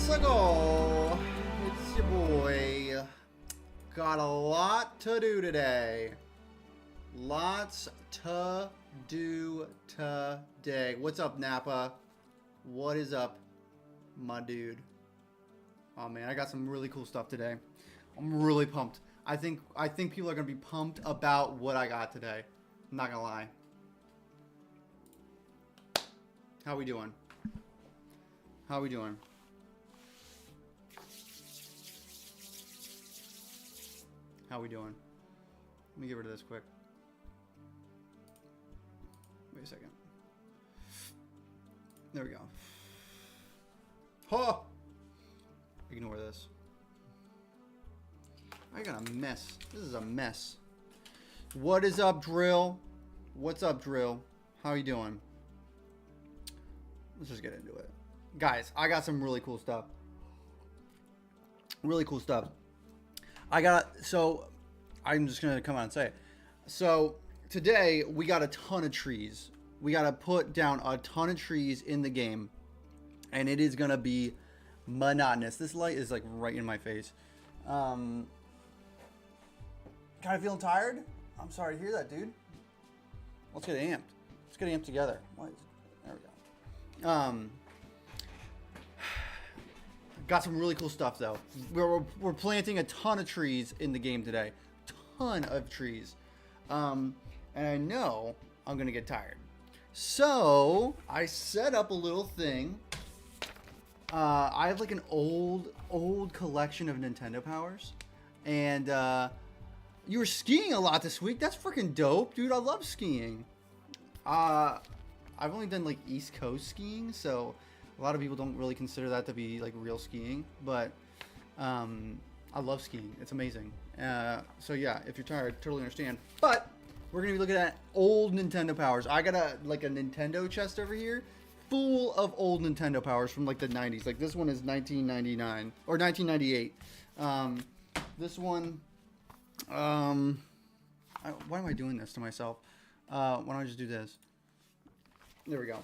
Let's go. It's your boy. Got a lot to do today. Lots to do today. What's up, Napa? What is up, my dude? Oh man, I got some really cool stuff today. I'm really pumped. I think people are gonna be pumped about what I got today. I'm not gonna lie. How we doing? How we doing? How we doing? Let me get rid of this quick. Wait a second. There we go. Oh! Ignore this. I got a mess. This is a mess. What is up, Drill? What's up, Drill? How you doing? Let's just get into it. Guys, I got some really cool stuff. Really cool stuff. So I'm just gonna come out and say it. So today we got a ton of trees. We gotta put down a ton of trees in the game, and it is gonna be monotonous. This light is like right in my face. Kind of feeling tired? I'm sorry to hear that, dude. Let's get amped. Let's get amped together. There we go. Got some really cool stuff though. We're planting a ton of trees in the game today. Ton of trees. And I know I'm gonna get tired. So I set up a little thing. I have like an old collection of Nintendo powers. And you were skiing a lot this week. That's freaking dope, dude. I love skiing. I've only done like East Coast skiing, so a lot of people don't really consider that to be like real skiing, but I love skiing. It's amazing. So yeah, if you're tired, totally understand. But we're gonna be looking at old Nintendo powers. I got a Nintendo chest over here, full of old Nintendo powers from like the 90s. Like this one is 1999 or 1998. This one, why am I doing this to myself? Why don't I just do this? There we go.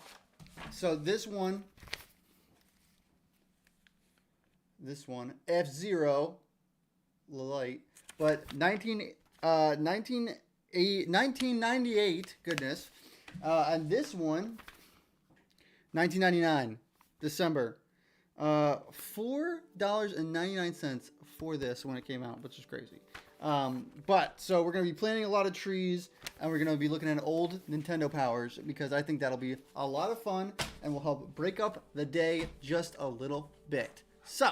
So this one, F-Zero light, but 1998, goodness. And this one, 1999, December. $4.99 for this when it came out, which is crazy. But so we're going to be planting a lot of trees, and we're going to be looking at old Nintendo powers, because I think that'll be a lot of fun and will help break up the day just a little bit. So,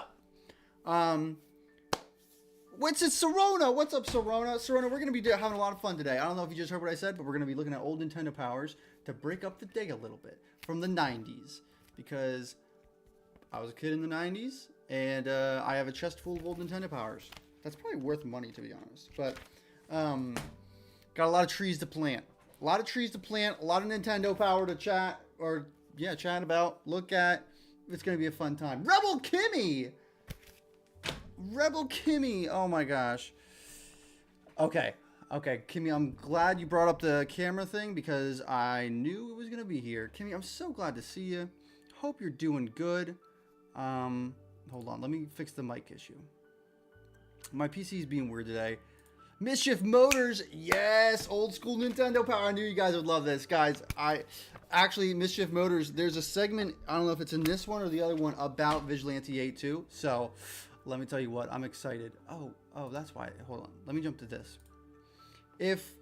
what's it, Serona? What's up, Serona? Serona, we're going to be having a lot of fun today. I don't know if you just heard what I said, but we're going to be looking at old Nintendo powers to break up the day a little bit from the 90s, because I was a kid in the 90s, and I have a chest full of old Nintendo powers. That's probably worth money, to be honest. But got a lot of trees to plant. A lot of trees to plant. A lot of Nintendo power to chat about, look at. It's going to be a fun time. Rebel Kimmy! Rebel Kimmy! Oh my gosh. Okay, Kimmy, I'm glad you brought up the camera thing, because I knew it was going to be here. Kimmy, I'm so glad to see you. Hope you're doing good. Hold on, let me fix the mic issue. My PC is being weird today. Mischief Motors, yes, old school Nintendo power. I knew you guys would love this, guys. Mischief Motors, there's a segment, I don't know if it's in this one or the other one, about Vigilante 8 too. So let me tell you what, I'm excited. Oh, that's why. Hold on, let me jump to this. If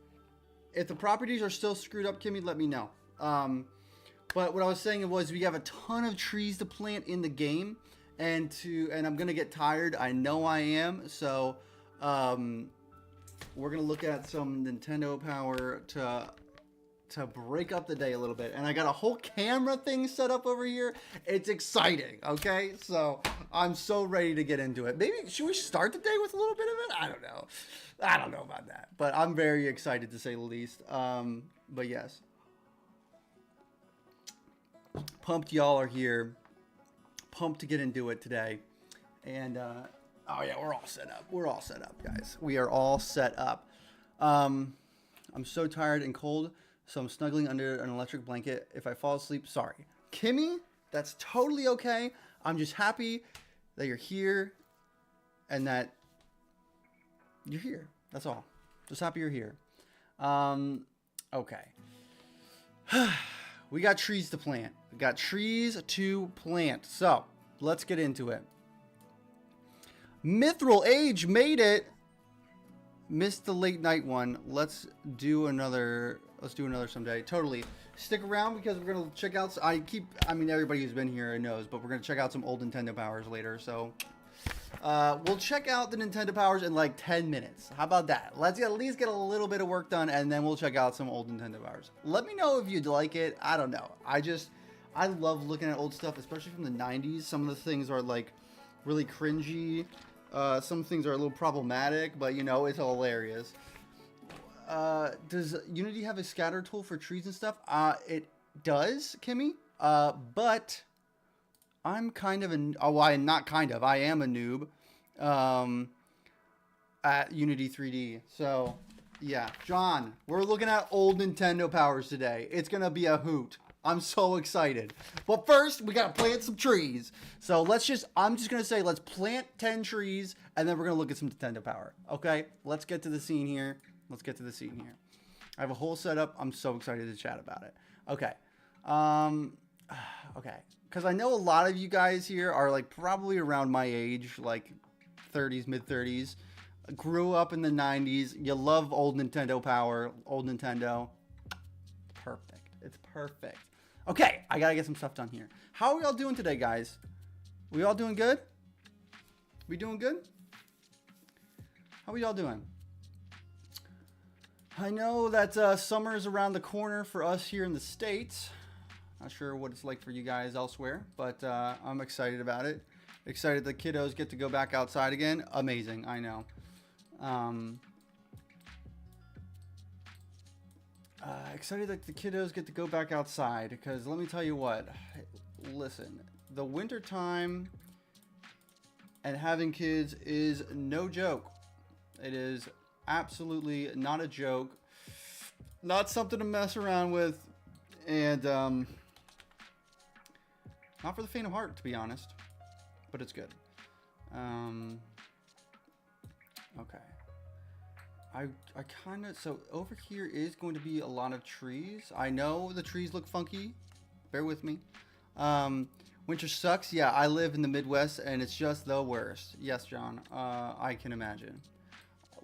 the properties are still screwed up, Kimmy, let me know. But what I was saying was, we have a ton of trees to plant in the game, and I'm gonna get tired. I know I am. So we're gonna look at some Nintendo power to break up the day a little bit. And I got a whole camera thing set up over here. It's exciting. Okay, so I'm so ready to get into it. Maybe should we start the day with a little bit of it? I don't know. I don't know about that, but I'm very excited to say the least. But yes. Pumped y'all are here. Pumped to get into it today. And oh yeah, we're all set up. We're all set up, guys. We are all set up. I'm so tired and cold, so I'm snuggling under an electric blanket. If I fall asleep, sorry. Kimmy, that's totally okay. I'm just happy that you're here and that you're here. That's all. Just happy you're here. Okay. We got trees to plant. We got trees to plant. So let's get into it. Mithril Age made it. Missed the late night one. Let's do another. Let's do another someday. Totally. Stick around because we're gonna check out. I mean, everybody who's been here knows, but we're gonna check out some old Nintendo powers later. So we'll check out the Nintendo powers in like 10 minutes. How about that? Let's at least get a little bit of work done, and then we'll check out some old Nintendo powers. Let me know if you'd like it. I don't know. I love looking at old stuff, especially from the 90s. Some of the things are like really cringy. Some things are a little problematic, but you know, it's hilarious. Does Unity have a scatter tool for trees and stuff? It does, Kimmy. But I'm kind of I am a noob at Unity 3D. So yeah, John, we're looking at old Nintendo powers today. It's gonna be a hoot. I'm so excited. But first, we gotta plant some trees. So I'm just gonna say, let's plant 10 trees, and then we're gonna look at some Nintendo power. Okay, let's get to the scene here. I have a whole setup. I'm so excited to chat about it. Okay. Okay. Because I know a lot of you guys here are like probably around my age, like 30s, mid 30s. Grew up in the 90s. You love old Nintendo power, old Nintendo. Perfect. It's perfect. Okay, I gotta get some stuff done here. How are we all doing today, guys? We all doing good? We doing good? How are we all doing? I know that summer is around the corner for us here in the States. Not sure what it's like for you guys elsewhere, but I'm excited about it. Excited the kiddos get to go back outside again. Amazing, I know. Excited that the kiddos get to go back outside, because let me tell you what. Listen, the winter time and having kids is no joke. It is absolutely not a joke. Not something to mess around with, and not for the faint of heart, to be honest, but it's good. Okay. I kind of, so over here is going to be a lot of trees. I know the trees look funky. Bear with me. Winter sucks. Yeah, I live in the Midwest, and it's just the worst. Yes, John. I can imagine.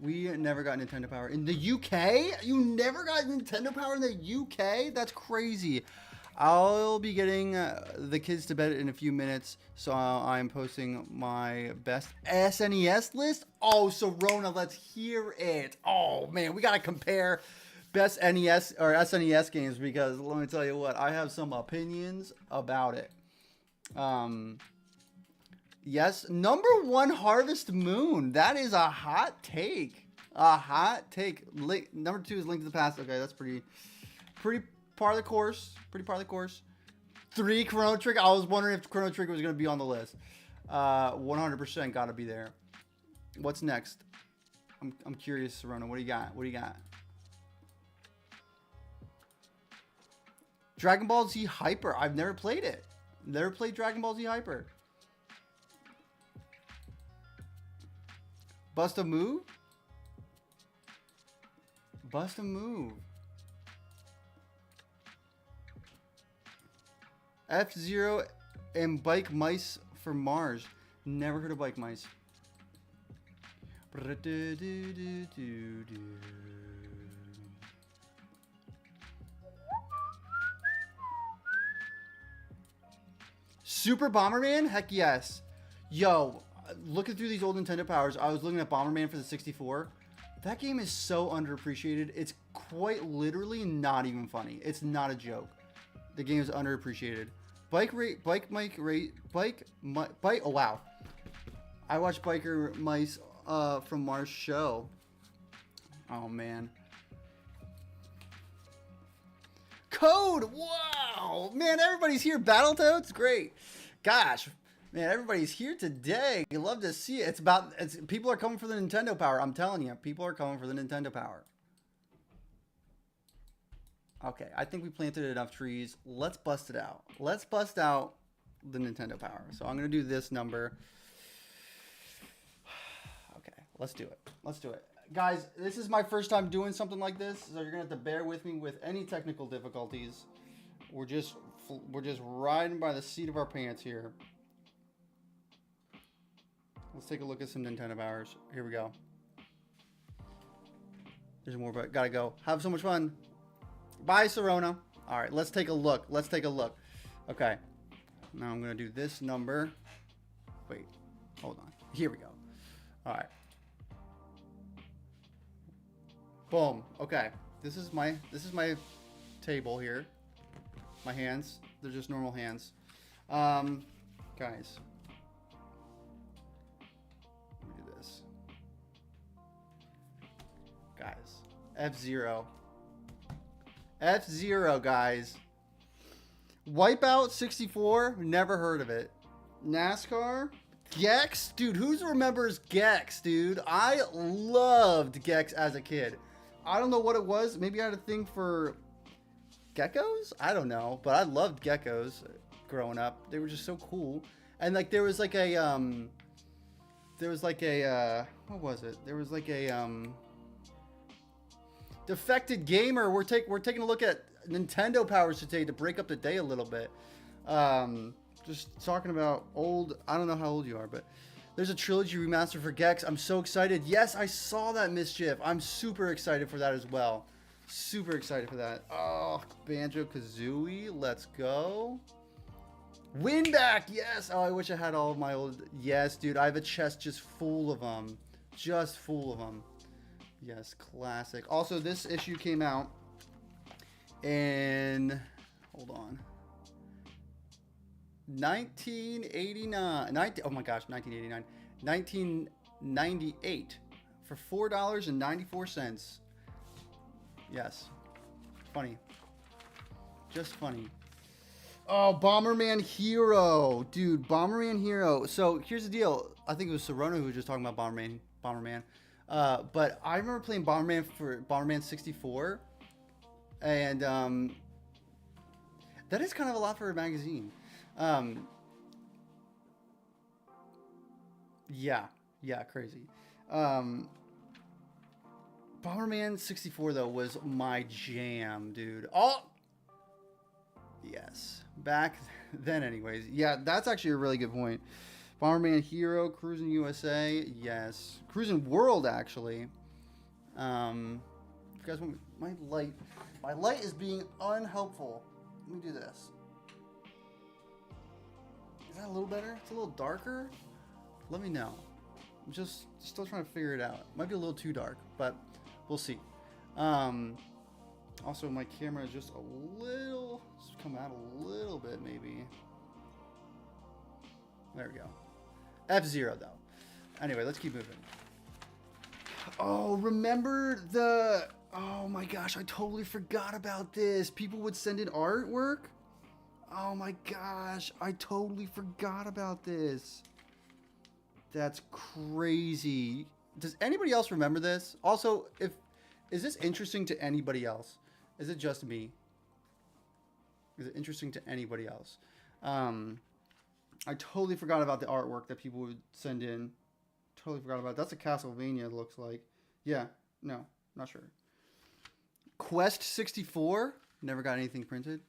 We never got Nintendo Power in the UK. You never got Nintendo Power in the UK? That's crazy. I'll be getting the kids to bed in a few minutes, so I'm posting my best SNES list. Oh, so Rona, let's hear it. Oh man, we gotta compare best NES or SNES games, because let me tell you what, I have some opinions about it. Yes, number 1, Harvest Moon. That is a hot take. A hot take. Number 2 is Link to the Past. Okay, that's pretty part of the course. Pretty part of the course. 3, Chrono Trigger. I was wondering if Chrono Trigger was going to be on the list. 100% got to be there. What's next? I'm curious, Serona. What do you got? What do you got? Dragon Ball Z Hyper. I've never played it. Never played Dragon Ball Z Hyper. Bust a Move? Bust a Move. F-Zero and Bike Mice for Mars. Never heard of Bike Mice. Super Bomberman? Heck yes. Yo, looking through these old Nintendo powers, I was looking at Bomberman for the 64. That game is so underappreciated. It's quite literally not even funny. It's not a joke. The game is underappreciated. Oh wow. I watched Biker Mice from Mars show. Oh man. Code! Wow! Man, everybody's here. Battletoads? Great. Gosh. Man, everybody's here today. I love to see it. People are coming for the Nintendo power. I'm telling you, people are coming for the Nintendo power. Okay, I think we planted enough trees. Let's bust it out. Let's bust out the Nintendo power. So I'm going to do this number. Let's do it. Let's do it. Guys, this is my first time doing something like this, so you're gonna have to bear with me with any technical difficulties. We're just riding by the seat of our pants here. Let's take a look at some Nintendo Powers. Here we go. There's more, but gotta go. Have so much fun. Bye, Serona. All right, let's take a look. Let's take a look. Okay. Now I'm gonna do this number. Wait, hold on. Here we go. All right. Boom. Okay. This is my table here. My hands. They're just normal hands. Guys. Let me do this. Guys. F-Zero. F-Zero, guys. Wipeout 64. Never heard of it. NASCAR. Gex? Dude, who remembers Gex, dude? I loved Gex as a kid. I don't know what it was. Maybe I had a thing for geckos? I don't know. But I loved geckos growing up. They were just so cool. And like there was like a what was it? There was like a Defected Gamer. We're taking a look at Nintendo Powers today to break up the day a little bit. Just talking about old, I don't know how old you are, but there's a trilogy remaster for Gex. I'm so excited. Yes, I saw that, Mischief. I'm super excited for that as well. Super excited for that. Oh, Banjo-Kazooie. Let's go. Winback. Yes. Oh, I wish I had all of my old. Yes, dude. I have a chest just full of them. Just full of them. Yes, classic. Also, this issue came out in, hold on, 1989. Oh my gosh, 1989. 1998 for $4.94. Yes. Funny. Just funny. Oh, Bomberman Hero. Dude, Bomberman Hero. So here's the deal. I think it was Serona who was just talking about Bomberman. But I remember playing Bomberman for Bomberman 64. And that is kind of a lot for a magazine. Yeah, crazy. Bomberman 64 though was my jam, dude. Oh, yes, back then, anyways. Yeah, that's actually a really good point. Bomberman Hero, Cruising USA, yes, Cruising World actually. If you guys want my light is being unhelpful. Let me do this. Is that a little better? It's a little darker. Let me know. I'm just still trying to figure it out. Might be a little too dark, but we'll see. Also, my camera is just a little, it's come out a little bit, maybe. There we go. F-Zero, though. Anyway, let's keep moving. Oh, remember the... Oh my gosh, I totally forgot about this. People would send in artwork. Oh my gosh, I totally forgot about this. That's crazy. Does anybody else remember this? Also, is this interesting to anybody else? Is it just me? Is it interesting to anybody else? I totally forgot about the artwork that people would send in. Totally forgot about it. That's a Castlevania, it looks like. Yeah, no, not sure. Quest 64? Never got anything printed.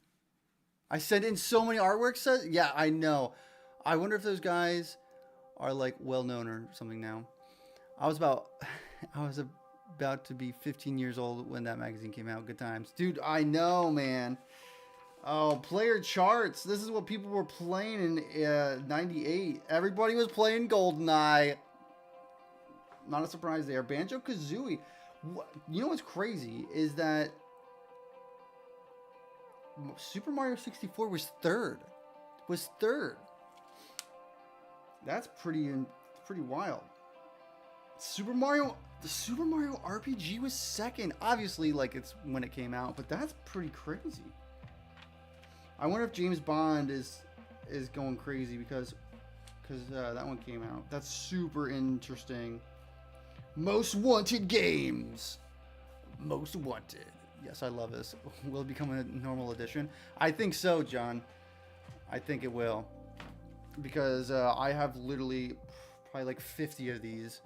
I sent in so many artworks. Yeah, I know. I wonder if those guys are like well known or something now. I was about to be 15 years old when that magazine came out. Good times. Dude, I know, man. Oh, player charts. This is what people were playing in 98. Everybody was playing GoldenEye. Not a surprise there. Banjo-Kazooie. You know what's crazy is that Super Mario 64 was third. That's pretty wild. The Super Mario RPG was second. Obviously, like it's when it came out, but that's pretty crazy. I wonder if James Bond is going crazy because that one came out. That's super interesting. Most Wanted games. Most Wanted. Yes, I love this. Will it become a normal edition? I think so, John. I think it will. Because I have literally probably like 50 of these.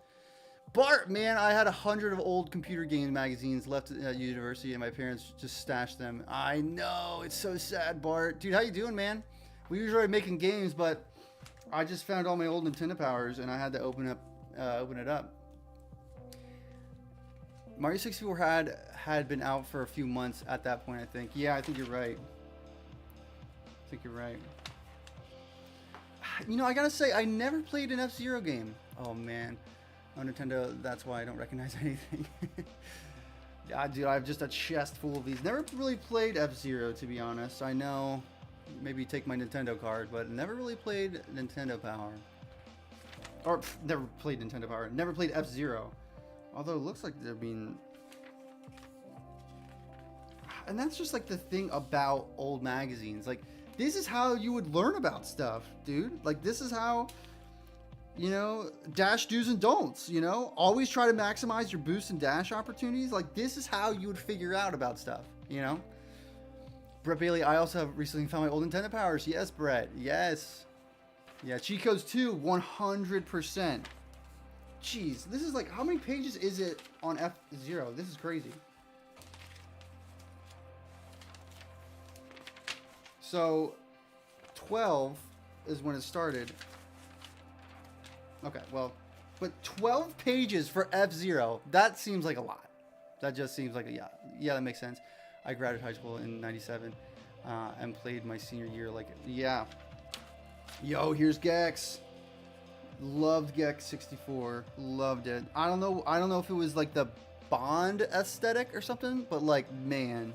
Bart, man, I had 100 of old computer game magazines left at university, and my parents just stashed them. I know, it's so sad, Bart. Dude, how you doing, man? We usually are making games, but I just found all my old Nintendo powers, and I had to open it up. Mario 64 had been out for a few months at that point, I think. Yeah, I think you're right. You know, I gotta say, I never played an F-Zero game. Oh, man. On Nintendo, that's why I don't recognize anything. Yeah, dude, I have just a chest full of these. Never really played F-Zero, to be honest. I know, maybe take my Nintendo card, but never really played Nintendo Power. Or, never played Nintendo Power. Never played F-Zero. Although it looks like they're being... And that's just like the thing about old magazines. Like, this is how you would learn about stuff, dude. Like, this is how... You know, dash do's and don'ts, you know? Always try to maximize your boost and dash opportunities. Like, this is how you would figure out about stuff, you know? Brett Bailey, I also have recently found my old Nintendo powers. Yes, Brett. Yes. Yeah, cheat codes too, 100%. Jeez, this is like, how many pages is it on F-Zero? This is crazy. So, 12 is when it started. Okay, well, but 12 pages for F-Zero, that seems like a lot. That just seems like a, yeah, that makes sense. I graduated high school in 97 and played my senior year like, yeah. Yo, here's Gex. Loved Gex 64. Loved it. I don't know if it was like the Bond aesthetic or something, but like, man,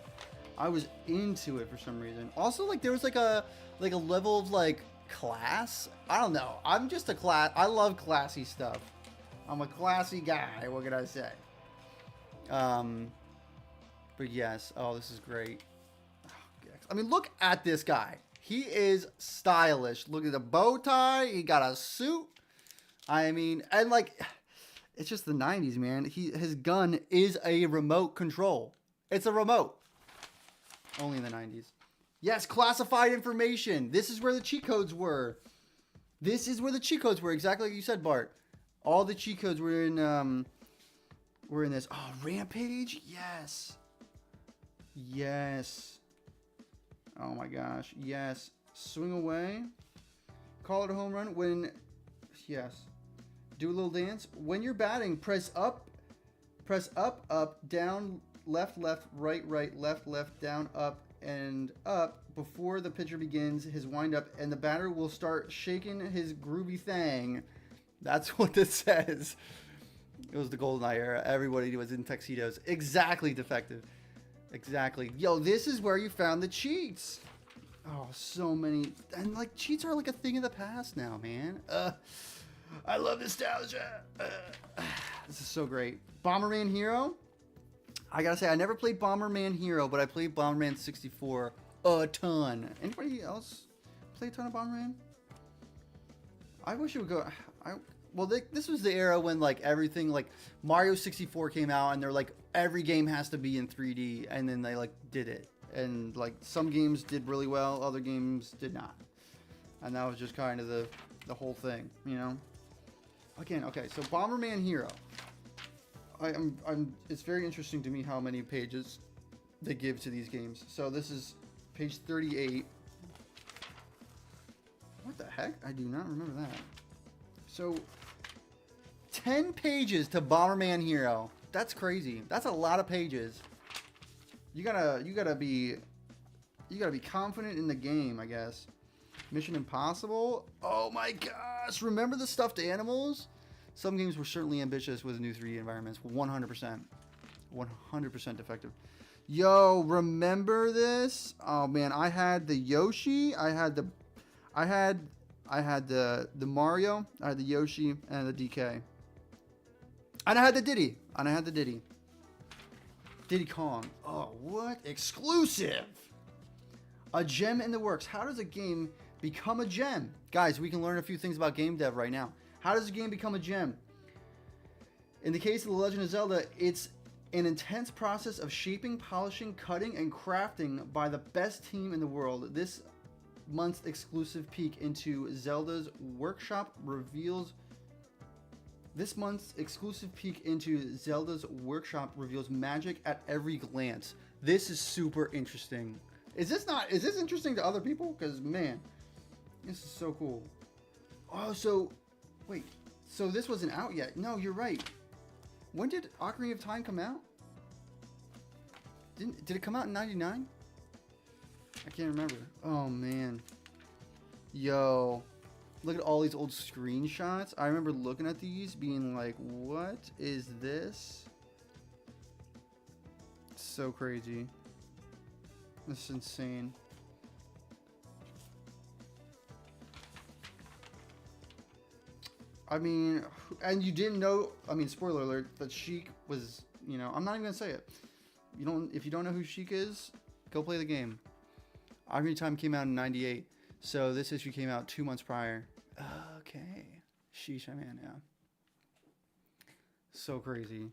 I was into it for some reason. Also, like, there was like a level of like class. I don't know. I'm just a class. I love classy stuff. I'm a classy guy. What can I say? But yes. Oh, this is great. Oh, I mean, look at this guy. He is stylish. Look at the bow tie. He got a suit. I mean, and like, it's just the 90s, man. His gun is a remote control. It's a remote. Only in the 90s. Yes, classified information. This is where the cheat codes were. This is where the cheat codes were. Exactly like you said, Bart. All the cheat codes were in this. Oh, Rampage? Yes. Yes. Oh my gosh. Yes. Swing away. Call it a home run when... Yes. Do a little dance. When you're batting, press up, down, left, right, left, down, up, and up before the pitcher begins his windup, and the batter will start shaking his groovy thing. That's what this says. It was the golden eye era. Everybody was in tuxedos. Exactly, Defective. Exactly. Yo, this is where you found the cheats. Oh, so many. And like, cheats are like a thing of the past now, man. I love nostalgia. This is so great. Bomberman Hero. I gotta say, I never played Bomberman Hero, but I played Bomberman 64 a ton. Anybody else play a ton of Bomberman? I wish it would go... Well, this was the era when like everything, like Mario 64 came out, and they're like, every game has to be in 3D, and then they like did it. And like some games did really well, other games did not. And that was just kind of the whole thing, you know? Again, okay, so Bomberman Hero. It's very interesting to me how many pages they give to these games. So this is page 38. What the heck? I do not remember that. So 10 pages to Bomberman Hero. That's crazy. That's a lot of pages. You gotta be confident in the game, I guess. Mission Impossible. Oh my gosh! Remember the stuffed animals? Some games were certainly ambitious with new 3D environments. 100%. 100% Defective. Yo, remember this? Oh man, I had the Yoshi. I had the Mario. I had the Yoshi and the DK. And I had the Diddy. Diddy Kong. Oh, what? Exclusive! A gem in the works. How does a game become a gem? Guys, we can learn a few things about game dev right now. How does a game become a gem? In the case of The Legend of Zelda, it's an intense process of shaping, polishing, cutting, and crafting by the best team in the world. This month's exclusive peek into Zelda's workshop reveals This month's exclusive peek into Zelda's workshop reveals magic at every glance. This is super interesting. Is this interesting to other people? Because, man, this is so cool. Oh, so, wait. So this wasn't out yet. No, you're right. When did Ocarina of Time come out? Did it come out in 99? I can't remember. Oh, man. Yo. Look at all these old screenshots. I remember looking at these being like, what is this? So crazy. This is insane. I mean, and you didn't know, I mean, spoiler alert, that Sheik was, you know, I'm not even gonna say it. If you don't know who Sheik is, go play the game. Ocarina of Time came out in 98, so this issue came out 2 months prior. Okay. Sheesh, man, yeah. So crazy.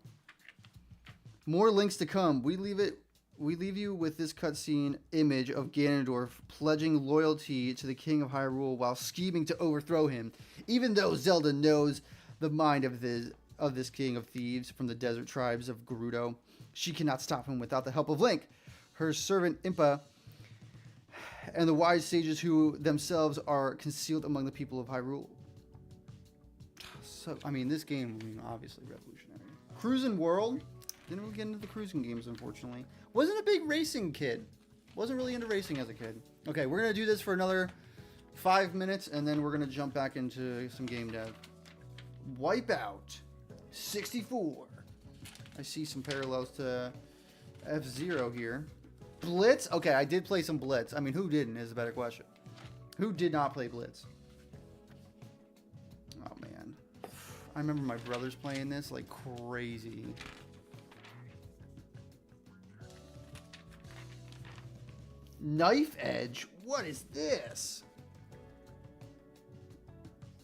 More links to come. We leave you with this cutscene image of Ganondorf pledging loyalty to the King of Hyrule while scheming to overthrow him. Even though Zelda knows the mind of this King of Thieves from the desert tribes of Gerudo, she cannot stop him without the help of Link, her servant Impa, and the wise sages who themselves are concealed among the people of Hyrule. So, I mean, this game, obviously revolutionary. Cruising World. Didn't really get into the cruising games, unfortunately. Wasn't a big racing kid. Wasn't really into racing as a kid. Okay, we're going to do this for another 5 minutes, and then we're going to jump back into some game dev. Wipeout 64. I see some parallels to F-Zero here. Blitz? Okay, I did play some Blitz. I mean, who didn't is a better question. Who did not play Blitz? Oh, man. I remember my brothers playing this like crazy. Knife Edge? What is this?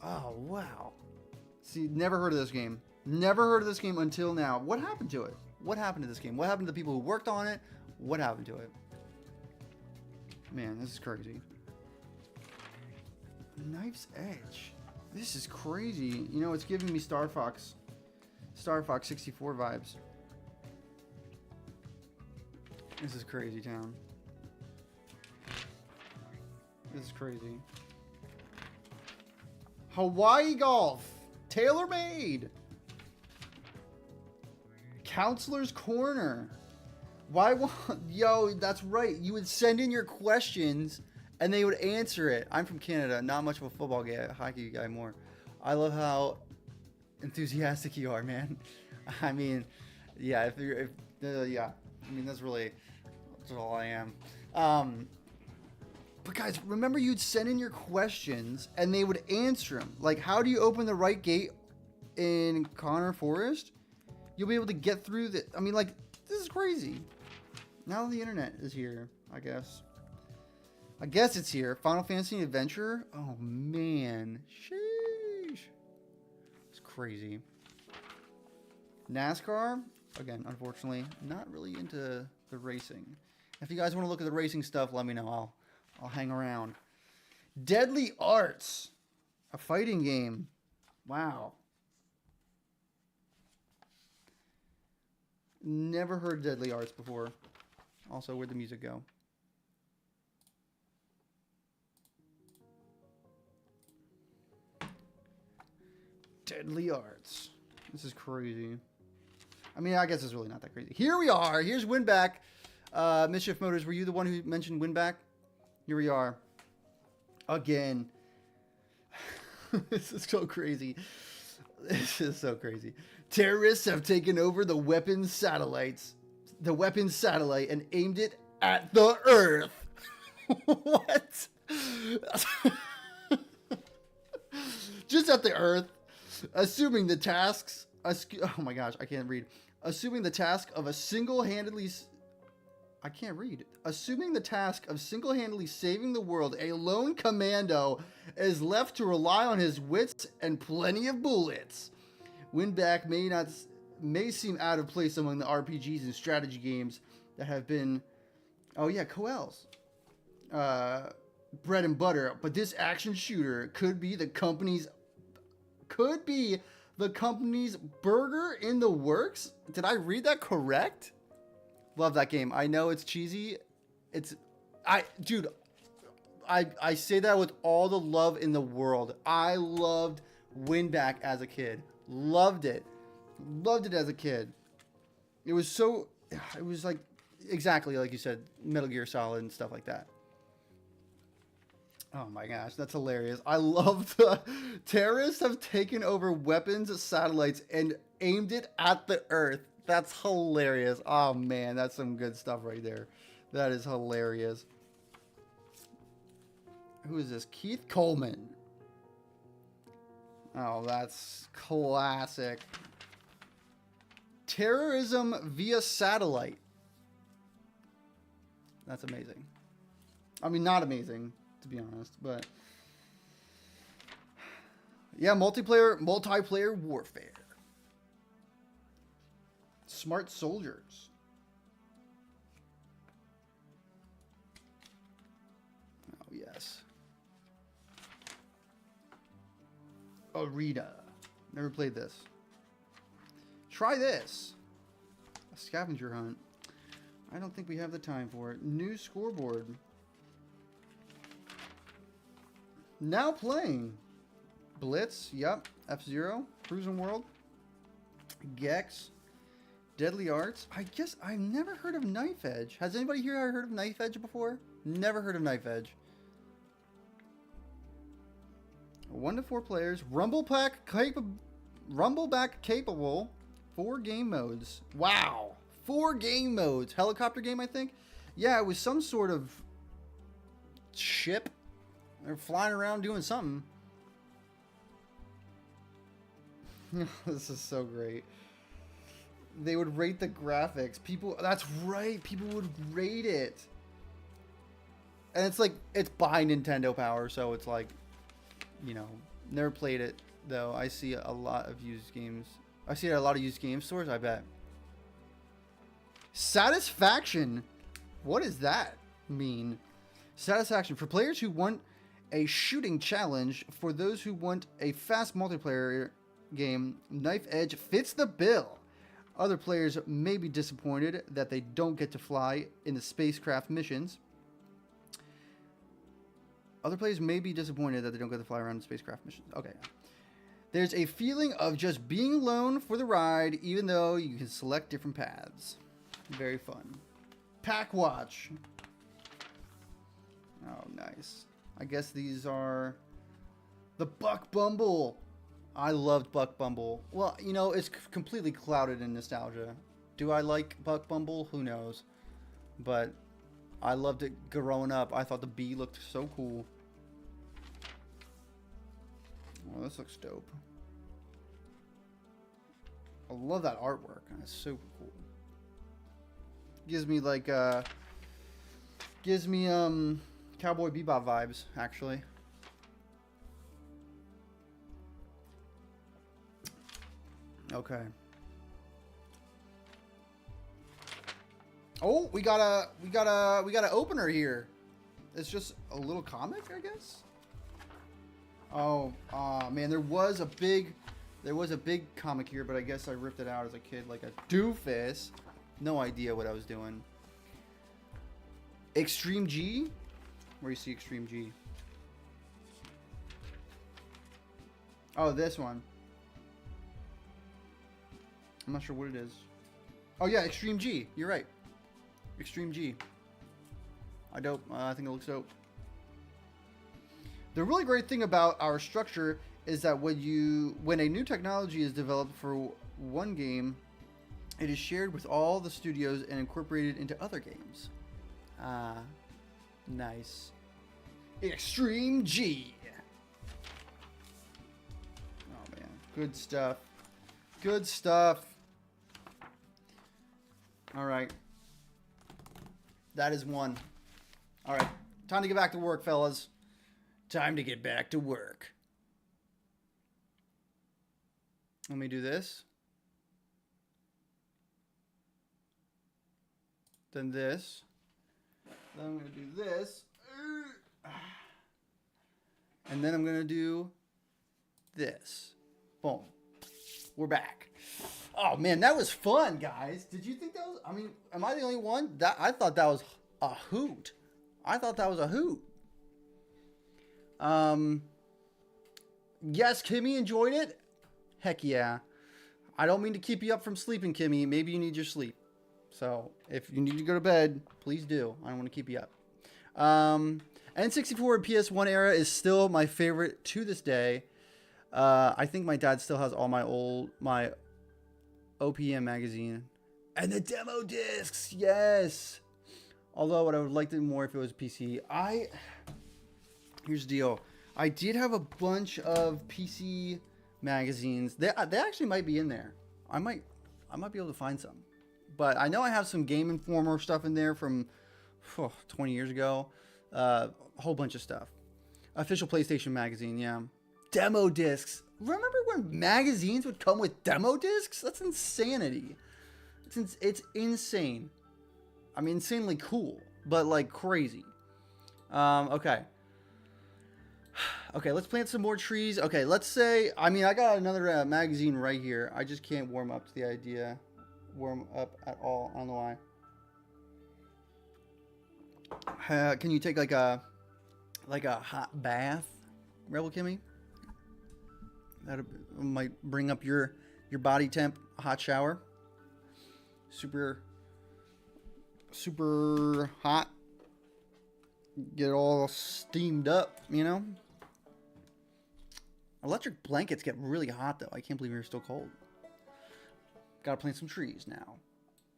Oh, wow. See, never heard of this game. Never heard of this game until now. What happened to it? What happened to this game? What happened to the people who worked on it? What happened to it? Man, this is crazy. Knife's Edge. This is crazy. You know, it's giving me Star Fox 64 vibes. This is crazy town. This is crazy. Hawaii Golf. Tailor-made. Counselor's Corner. Why won't... Yo, that's right. You would send in your questions and they would answer it. I'm from Canada. Not much of a football guy. Hockey guy more. I love how enthusiastic you are, man. I mean, yeah. Yeah. I mean, that's all I am. But guys, remember you'd send in your questions and they would answer them. Like, how do you open the right gate in Connor Forest? You'll be able to get through the... I mean, like, this is crazy. Now the internet is here, I guess. I guess it's here. Final Fantasy Adventure? Oh, man. Sheesh. It's crazy. NASCAR? Again, unfortunately, not really into the racing. If you guys want to look at the racing stuff, let me know. I'll hang around. Deadly Arts. A fighting game. Wow. Never heard Deadly Arts before. Also, where'd the music go? Deadly Arts. This is crazy. I mean, I guess it's really not that crazy. Here we are. Here's Winback. Mischief Motors, were you the one who mentioned Winback? Here we are. Again. This is so crazy. This is so crazy. Terrorists have taken over the weapons satellite and aimed it at the Earth. What? Just at the Earth. Assuming the tasks... oh my gosh, I can't read. Assuming the task of single-handedly saving the world, a lone commando is left to rely on his wits and plenty of bullets. Winback may seem out of place among the RPGs and strategy games that have been, Coel's bread and butter, but this action shooter could be the the company's burger in the works. Did I read that correct? Love that game. I know it's cheesy. Dude, I say that with all the love in the world. I loved Winback as a kid. Loved it. Loved it as a kid. It was like, exactly like you said, Metal Gear Solid and stuff like that. Oh my gosh, that's hilarious. I love the terrorists have taken over weapons, satellites, and aimed it at the Earth. That's hilarious. Oh man, that's some good stuff right there. That is hilarious. Who is this? Keith Coleman. Oh, that's classic. Terrorism via satellite. That's amazing. I mean, not amazing, to be honest, but yeah, multiplayer warfare. Smart soldiers. Oh, yes. Arena. Never played this. Try this. A scavenger hunt. I don't think we have the time for it. New scoreboard. Now playing. Blitz. Yep. F-Zero. Cruising World. Gex. Deadly Arts. I guess I've never heard of Knife Edge. Has anybody here heard of Knife Edge before? Never heard of Knife Edge. 1 to 4 players. Rumbleback capable. 4 game modes. Wow. 4 game modes. Helicopter game, I think. Yeah, it was some sort of ship. They're flying around doing something. This is so great. They would rate the graphics. People, that's right. People would rate it. And it's like, it's by Nintendo Power, so it's like, you know, never played it, though. I see a lot of used games. I see it at a lot of used game stores, I bet. Satisfaction. What does that mean? Satisfaction. For players who want a shooting challenge, for those who want a fast multiplayer game, Knife Edge fits the bill. Other players may be disappointed that they don't get to fly in the spacecraft missions. Other players may be disappointed that they don't get to fly around in spacecraft missions. Okay. There's a feeling of just being alone for the ride, even though you can select different paths. Very fun. Pack Watch. Oh, nice. I guess these are the Buck Bumble. I loved Buck Bumble. Well, you know, it's completely clouded in nostalgia. Do I like Buck Bumble? Who knows? But I loved it growing up. I thought the bee looked so cool. Oh, this looks dope. I love that artwork. It's super cool. Gives me like Cowboy Bebop vibes, actually. Okay. Oh, we got an opener here. It's just a little comic, I guess. Oh, man, there was a big comic here, but I guess I ripped it out as a kid like a doofus. No idea what I was doing. Extreme G? Where you see Extreme G? Oh, this one. I'm not sure what it is. Oh yeah, Extreme G. You're right. Extreme G. I think it looks dope. The really great thing about our structure is that when a new technology is developed for one game, it is shared with all the studios and incorporated into other games. Ah, nice. Extreme G. Oh man, good stuff. Good stuff. All right. That is one. All right. Time to get back to work, fellas. Time to get back to work. Let me do this. Then this. Then I'm going to do this. And then I'm going to do this. Boom. We're back. Oh man, that was fun, guys. Did you think that was? I mean, am I the only one? I thought that was a hoot. I thought that was a hoot. Yes, Kimmy enjoyed it. Heck yeah. I don't mean to keep you up from sleeping, Kimmy. Maybe you need your sleep. So if you need to go to bed, please do. I don't want to keep you up. N64 and PS1 era is still my favorite to this day. I think my dad still has all my OPM magazine and the demo discs. Yes. Although what I would like to more if it was PC. Here's the deal. I did have a bunch of PC magazines. They actually might be in there. I might be able to find some. But I know I have some Game Informer stuff in there from 20 years ago. A whole bunch of stuff. Official PlayStation magazine, yeah. Demo discs. Remember when magazines would come with demo discs? That's insanity. It's insane. I mean, insanely cool, but like crazy. Okay. Okay, let's plant some more trees. Okay, let's say, I mean, I got another magazine right here. I just can't warm up to the idea. Warm up at all. I don't know why. Can you take like a hot bath, Rebel Kimmy? That might bring up your body temp. A hot shower. Super hot. Get all steamed up, you know? Electric blankets get really hot, though. I can't believe you're still cold. Gotta plant some trees now.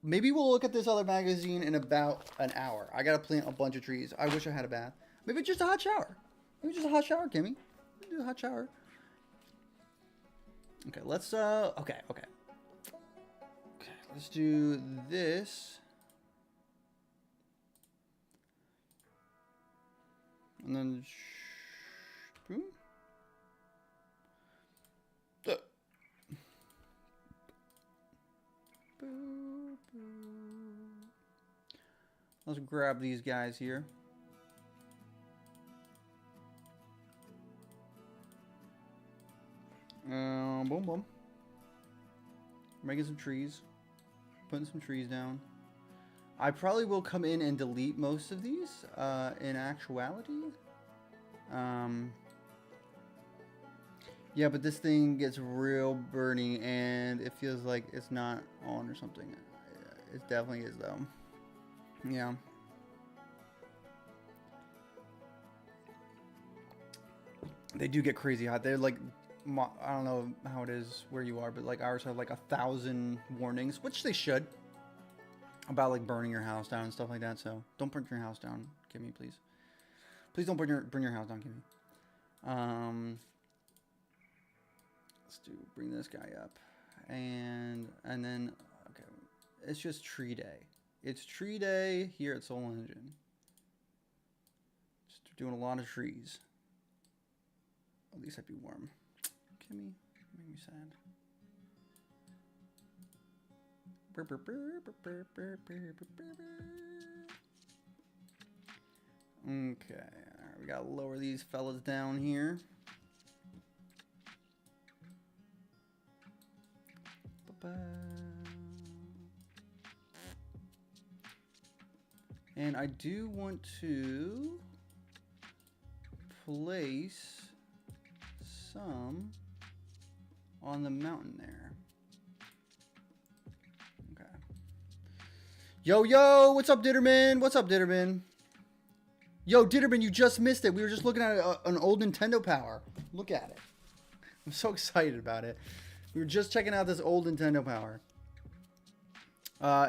Maybe we'll look at this other magazine in about an hour. I gotta plant a bunch of trees. I wish I had a bath. Maybe just a hot shower. Maybe just a hot shower, Kimmy. Do a hot shower. Okay, let's, okay. Let's do this. And then, boom. Let's grab these guys here. Boom, boom. Making some trees. Putting some trees down. I probably will come in and delete most of these, in actuality. Yeah, but this thing gets real burny, and it feels like it's not on or something. It definitely is, though. Yeah. They do get crazy hot. They're like, I don't know how it is where you are, but like ours have like 1,000 warnings, which they should, about like burning your house down and stuff like that. So don't burn your house down, Kimmy, please. Please don't burn your house down, Kimmy. Bring this guy up, and then okay, it's just tree day. It's tree day here at Soul Engine. Just doing a lot of trees. At least I'd be warm. Kimmy, make me sad. Okay, alright, we gotta lower these fellas down here. And I do want to place some on the mountain there. Okay. Yo, what's up, Ditterman? What's up, Ditterman? Yo, Ditterman, you just missed it. We were just looking at an old Nintendo Power. Look at it. I'm so excited about it. We were just checking out this old Nintendo Power.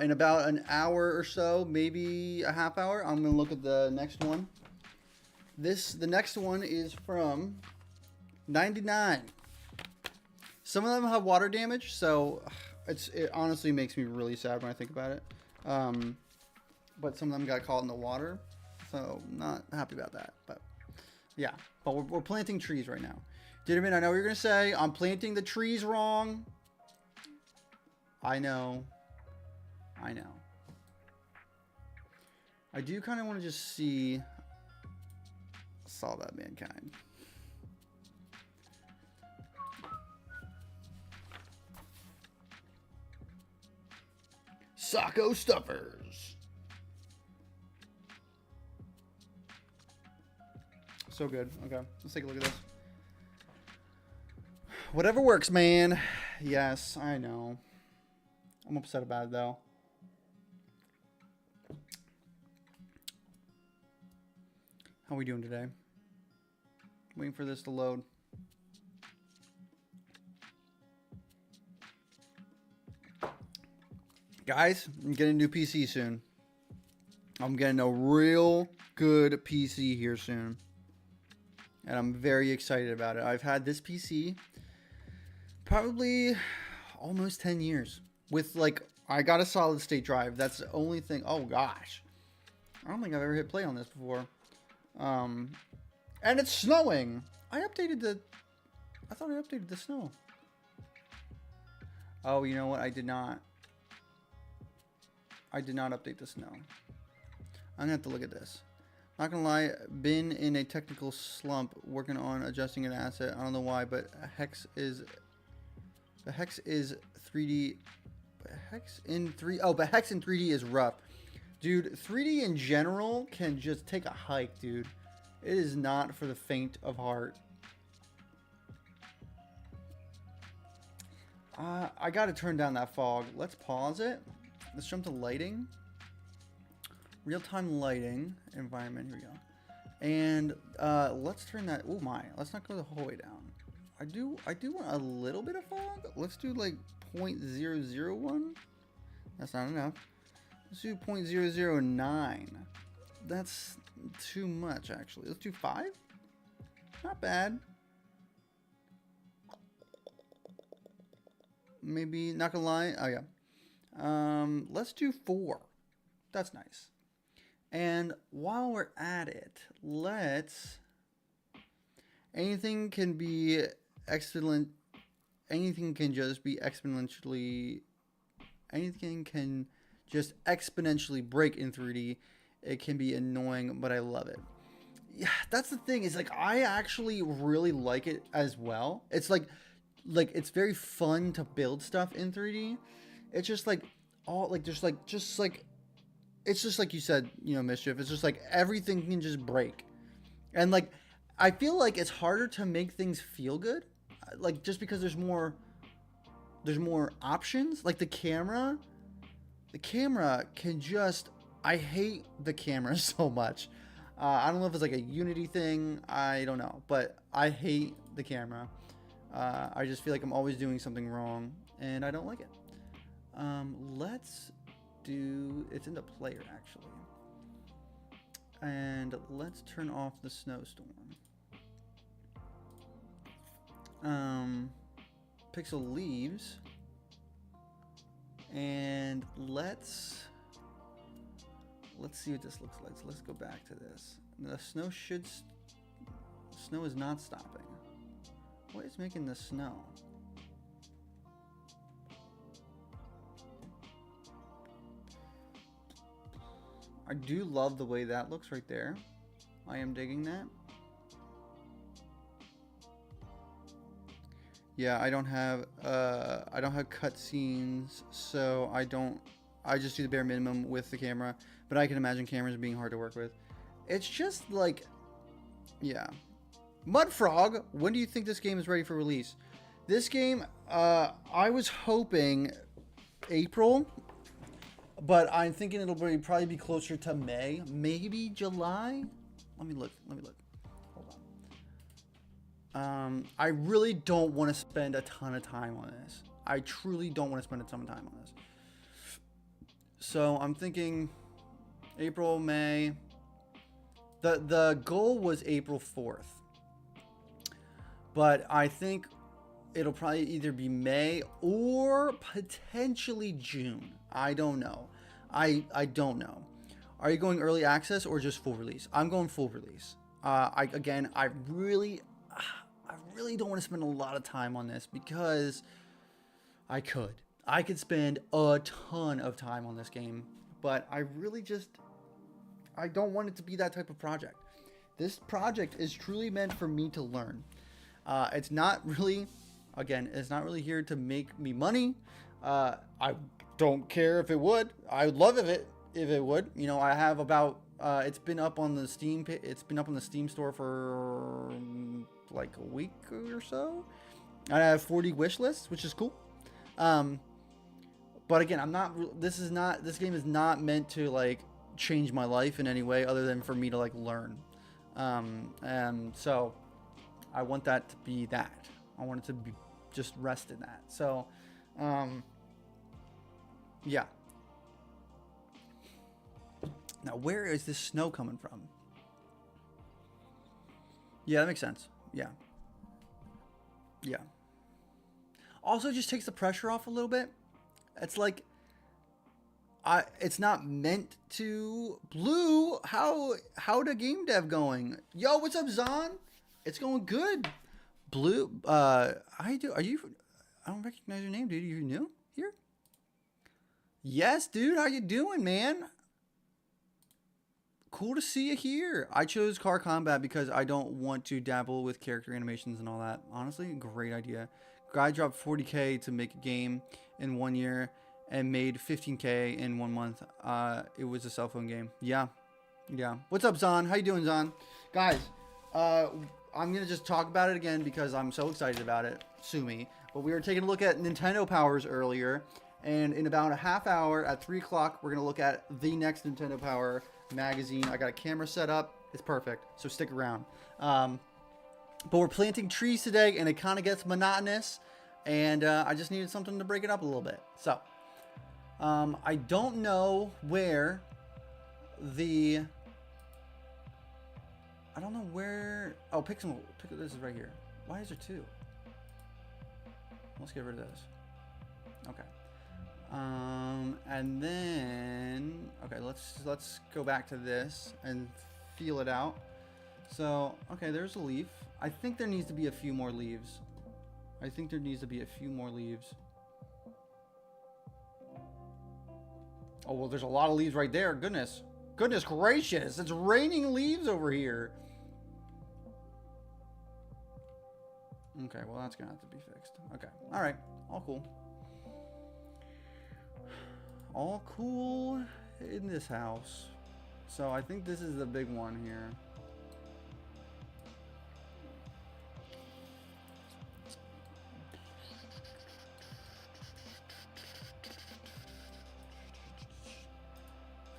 In about an hour or so, maybe a half hour, I'm going to look at the next one. The next one is from 99. Some of them have water damage, so it honestly makes me really sad when I think about it. But some of them got caught in the water, so not happy about that. But yeah, but we're planting trees right now. Ditterman, I know what you're going to say. I'm planting the trees wrong. I know. I do kind of want to just see Solve That Mankind. Socko Stuffers. So good. Okay, let's take a look at this. Whatever works, man. Yes, I know. I'm upset about it, though. How are we doing today? Waiting for this to load. Guys, I'm getting a new PC soon. I'm getting a real good PC here soon. And I'm very excited about it. I've had this PC probably almost 10 years. With, like, I got a solid state drive. That's the only thing. Oh, gosh. I don't think I've ever hit play on this before. And it's snowing. I thought I updated the snow. Oh, you know what? I did not update the snow. I'm gonna have to look at this. Not gonna lie, been in a technical slump working on adjusting an asset. I don't know why, but the hex is 3D. But hex in 3D is rough. Dude, 3D in general can just take a hike, dude. It is not for the faint of heart. I gotta turn down that fog. Let's pause it. Let's jump to lighting. Real-time lighting environment. Here we go. And let's turn that. Oh my! Let's not go the whole way down. I do want a little bit of fog. Let's do like 0.001. That's not enough. Let's do 0.009. That's too much, actually. Let's do 5. Not bad. Maybe, not gonna lie. Oh yeah. Let's do 4. That's nice. And while we're at it, anything can be excellent. Anything can just be exponentially. Anything can just exponentially break in 3D. It can be annoying, but I love it. Yeah, that's the thing. Is like I actually really like it as well. It's like it's very fun to build stuff in 3D. It's just like it's just like you said, you know, Mischief. It's just like everything can just break, and like I feel like it's harder to make things feel good, like just because there's more options. Like the camera can just. I hate the camera so much. I don't know if it's like a Unity thing. I don't know, but I hate the camera. I just feel like I'm always doing something wrong, and I don't like it. Let's do. It's in the player actually, and let's turn off the snowstorm. Pixel leaves, and let's see what this looks like. So let's go back to this. The snow snow is not stopping. What is making the snow? I do love the way that looks right there. I am digging that. Yeah, I don't have cutscenes, so I just do the bare minimum with the camera, but I can imagine cameras being hard to work with. It's just like, yeah. Mudfrog, when do you think this game is ready for release? This game, I was hoping April, but I'm thinking it'll probably be closer to May, maybe July. Let me look. Hold on. I really don't want to spend a ton of time on this. I truly don't want to spend a ton of time on this. So I'm thinking April, May. The goal was April 4th. But I think it'll probably either be May or potentially June. I don't know. I don't know. Are you going early access or just full release? I'm going full release. I really don't want to spend a lot of time on this because I could spend a ton of time on this game, but I don't want it to be that type of project. This project is truly meant for me to learn. It's not really here to make me money. I Don't care if it would. I would love if it would. You know, I have about it's been up on the Steam store for like a week or so. I have 40 wish lists, which is cool. But again, this game is not meant to like change my life in any way other than for me to like learn. And so I want that to be that. I want it to be just rest in that. So, yeah. Now, where is this snow coming from? Yeah, that makes sense. Yeah. Yeah. Also, just takes the pressure off a little bit. It's like, it's not meant to. Blue, how the game dev going? Yo, what's up, Zon? It's going good. Blue, I don't recognize your name, dude. You new here? Yes, dude. How you doing, man? Cool to see you here. I chose car combat because I don't want to dabble with character animations and all that. Honestly, great idea. Guy dropped 40K to make a game in 1 year and made 15K in 1 month. It was a cell phone game. Yeah. What's up, Zon? How you doing, Zon? Guys, I'm going to just talk about it again because I'm so excited about it. Sue me. But we were taking a look at Nintendo Powers earlier. And in about a half hour at 3 o'clock, we're going to look at the next Nintendo Power magazine. I got a camera set up. It's perfect. So stick around. But we're planting trees today, and it kind of gets monotonous. And I just needed something to break it up a little bit. So I don't know where the... I don't know where... Oh, pick some... This is right here. Why is there two? Let's get rid of this. Okay. And then... Okay, let's go back to this and feel it out. So, okay, there's a leaf. I think there needs to be a few more leaves. Oh, well, there's a lot of leaves right there. Goodness gracious. It's raining leaves over here. Okay, well, that's going to have to be fixed. Okay. All right. All cool in this house. So I think this is the big one here.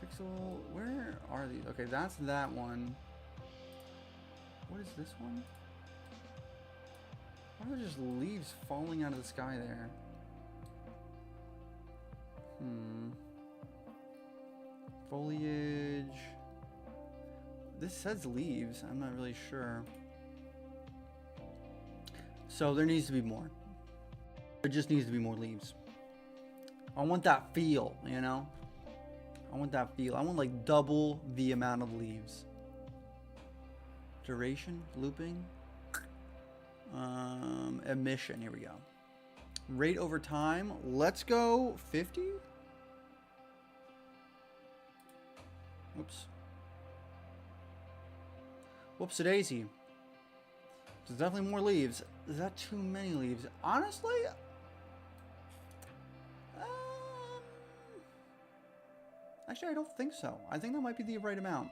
Pixel, where are these? Okay, that's that one. What is this one? Why are there just leaves falling out of the sky there? Foliage. This says leaves. I'm not really sure. So there needs to be more. There just needs to be more leaves. I want that feel, you know? I want that feel. I want like double the amount of leaves. Duration, looping. Emission, here we go. Rate over time, let's go 50. Oops. Whoops-a-daisy. There's definitely more leaves. Is that too many leaves? Honestly, actually, I don't think so. I think that might be the right amount.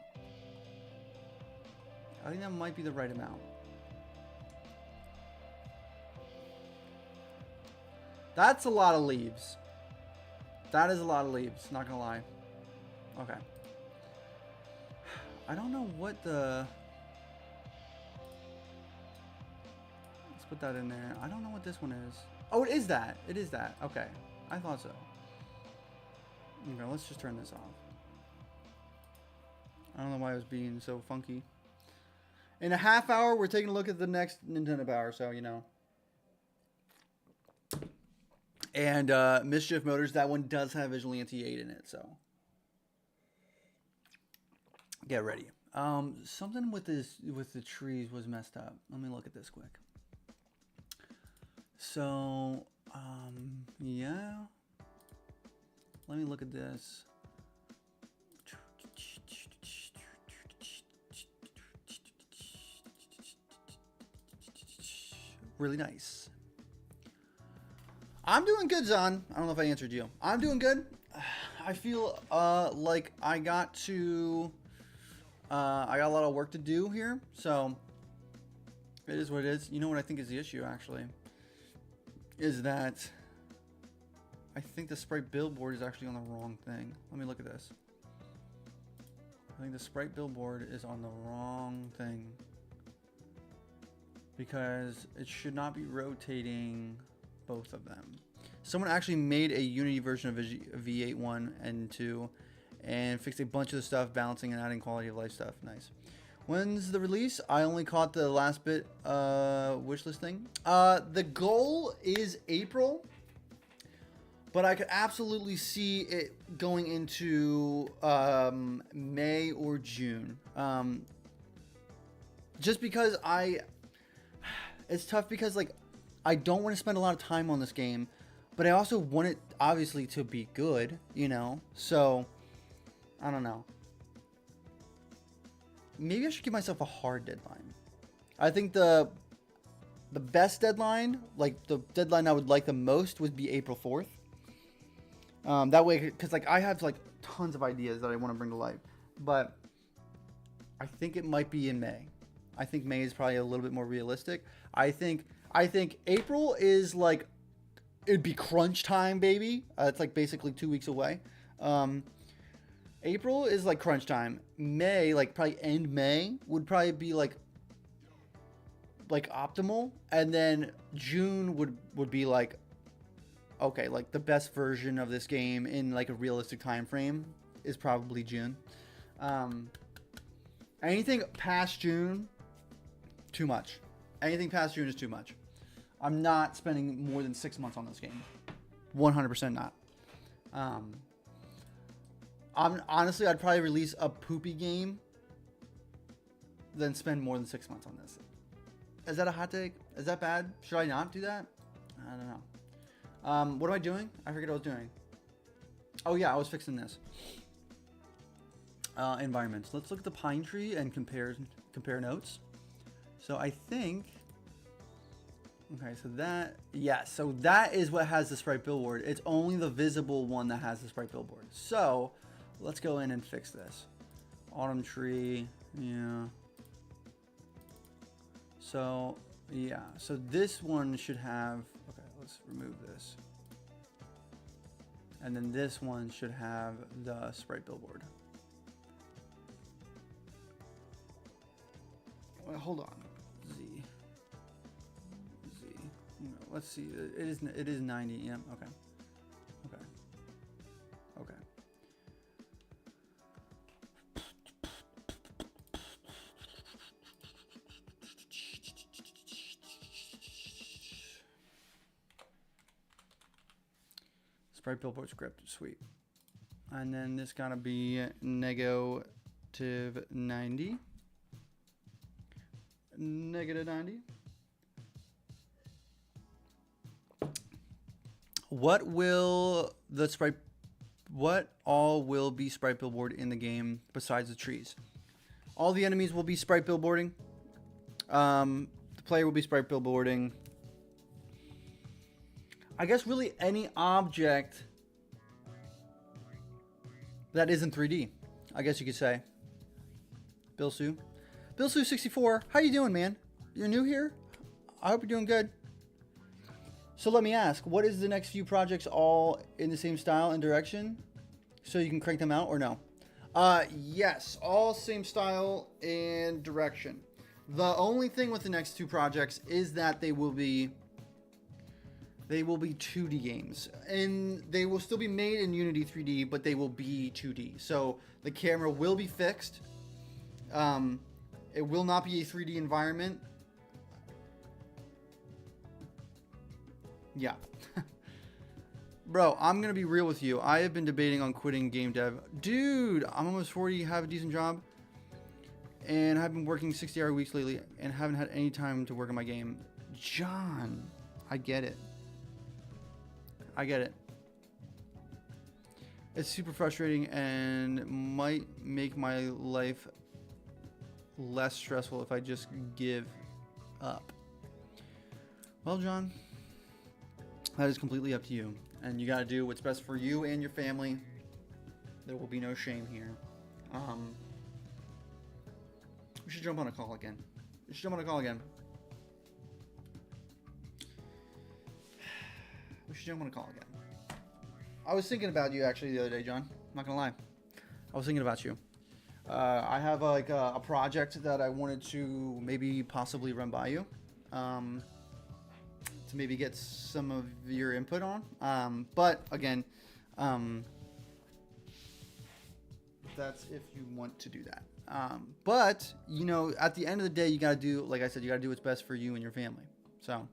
That's a lot of leaves. That is a lot of leaves, not gonna lie. Okay. I don't know what the... Let's put that in there. I don't know what this one is. Oh, it is that. It is that. Okay. I thought so. Okay, let's just turn this off. I don't know why it was being so funky. In a half hour, we're taking a look at the next Nintendo Power, so, you know. And Mischief Motors, that one does have Visual Anti-8 in it, so. Get ready. Something with the trees was messed up. Let me look at this quick. So, yeah. Let me look at this. Really nice. I'm doing good, Zon. I don't know if I answered you. I'm doing good. I feel like I got a lot of work to do here, so it is what it is. You know what I think is the issue, actually, is that I think the sprite billboard is actually on the wrong thing. Let me look at this. I think the sprite billboard is on the wrong thing because it should not be rotating both of them. Someone actually made a Unity version of V8 1 and 2 and fixed a bunch of the stuff, balancing and adding quality of life stuff. Nice. When's the release? I only caught the last bit wishlist thing. The goal is April, but I could absolutely see it going into May or June. Just because it's tough because like I don't want to spend a lot of time on this game, but I also want it obviously to be good, you know? So I don't know. Maybe I should give myself a hard deadline. I think the best deadline, like the deadline I would like the most, would be April 4th. That way, because like I have like tons of ideas that I want to bring to life, but I think it might be in May. I think May is probably a little bit more realistic. I think April is like, it'd be crunch time, baby. It's like basically 2 weeks away. April is like crunch time. May, like probably end May, would probably be like optimal, and then June would be like, okay, like the best version of this game in like a realistic time frame is probably June. Anything past June, too much. Anything past June is too much. I'm not spending more than 6 months on this game. 100% not. Honestly, I'd probably release a poopy game than spend more than 6 months on this. Is that a hot take? Is that bad? Should I not do that? I don't know. What am I doing? I forget what I was doing. Oh yeah, I was fixing this. Environments. Let's look at the pine tree and compare notes. So I think, okay, so that, yeah, so that is what has the sprite billboard. It's only the visible one that has the sprite billboard. So let's go in and fix this. Autumn tree, yeah. So, yeah, so this one should have, okay, let's remove this. And then this one should have the sprite billboard. Wait, hold on. Z. No, let's see. It is 90. Yeah. Okay. Okay. Okay. Sprite billboard script, sweet. And then this gotta be negative 90. Negative 90. What all will be sprite billboard in the game besides the trees? All the enemies will be sprite billboarding. The player will be sprite billboarding. I guess really any object that isn't 3D, I guess you could say. Bill Sue 64, how you doing, man? You're new here? I hope you're doing good. So let me ask, what is the next few projects all in the same style and direction so you can crank them out or no? Yes, all same style and direction. The only thing with the next two projects is that they will be 2D games, and they will still be made in Unity 3D, but they will be 2D. So the camera will be fixed. It will not be a 3D environment. Yeah. Bro, I'm going to be real with you. I have been debating on quitting game dev. Dude, I'm almost 40, have a decent job, and I've been working 60-hour weeks lately and haven't had any time to work on my game. John, I get it. I get it. It's super frustrating and might make my life less stressful if I just give up. Well, John, That is completely up to you. And you got to do what's best for you and your family. There will be no shame here. We should jump on a call again. We should jump on a call again. We should jump on a call again. I was thinking about you actually the other day, John. I'm not gonna lie. I was thinking about you. I have like a project that I wanted to maybe possibly run by you. To maybe get some of your input on. But again, that's if you want to do that. But you know, at the end of the day, you gotta do, like I said, you gotta do what's best for you and your family. So,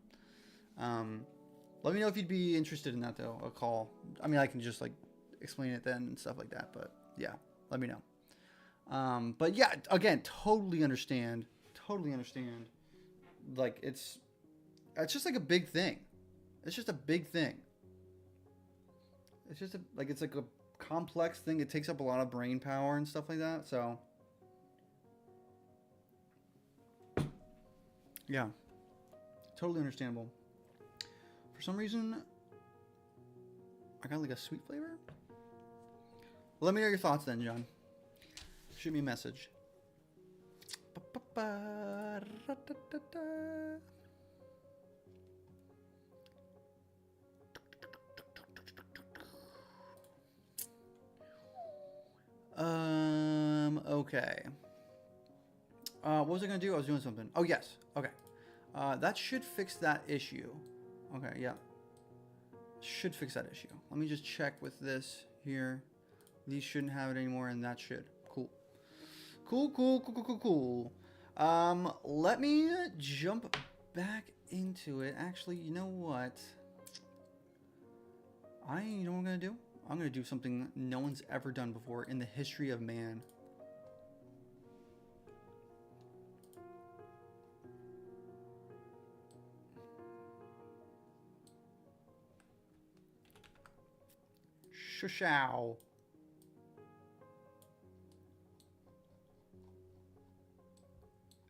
let me know if you'd be interested in that though, a call. I mean, I can just like explain it then and stuff like that, but yeah, let me know. But yeah, again, totally understand. Like it's just like a big thing. It's just a big thing. It's just it's like a complex thing. It takes up a lot of brain power and stuff like that. So yeah, totally understandable. For some reason, I got like a sweet flavor. Let me know your thoughts then, John. Shoot me a message. Okay. What was I gonna do? I was doing something. Oh yes. Okay. That should fix that issue. Okay. Yeah. Should fix that issue. Let me just check with this here. These shouldn't have it anymore, and that should. Cool. Cool. Let me jump back into it. Actually, you know what? You know what I'm gonna do? I'm gonna do something no one's ever done before in the history of man. Shushow.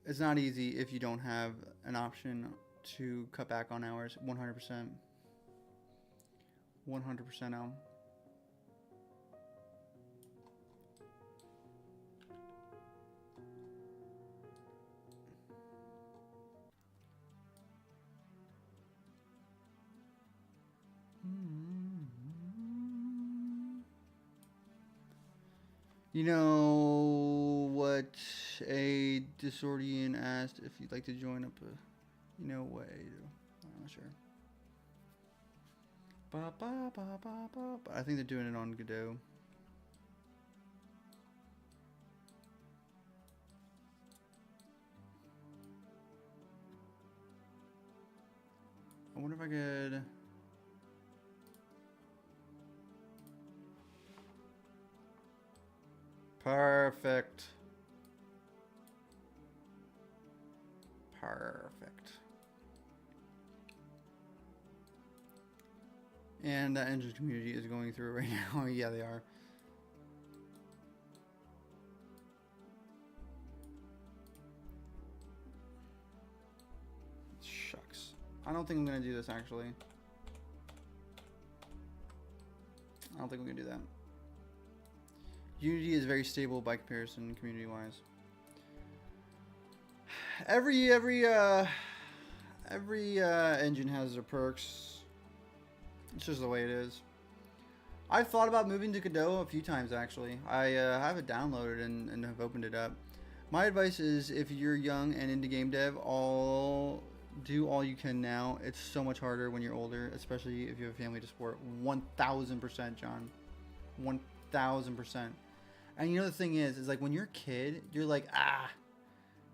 It's not easy if you don't have an option to cut back on hours. 100%. 100% now. You know what? A Disordian asked if you'd like to join up a, you know what? I'm not sure. I think they're doing it on Godot. I wonder if I could. Perfect. And that engine community is going through it right now. Yeah, they are. Shucks. I don't think I'm going to do this, actually. I don't think I'm going to do that. Unity is very stable by comparison, community-wise. Every engine has their perks. It's just the way it is. I've thought about moving to Godot a few times, actually. I have it downloaded and have opened it up. My advice is, if you're young and into game dev, do all you can now. It's so much harder when you're older, especially if you have a family to support. 1000%, John. 1000%. And you know the thing is like when you're a kid, you're like,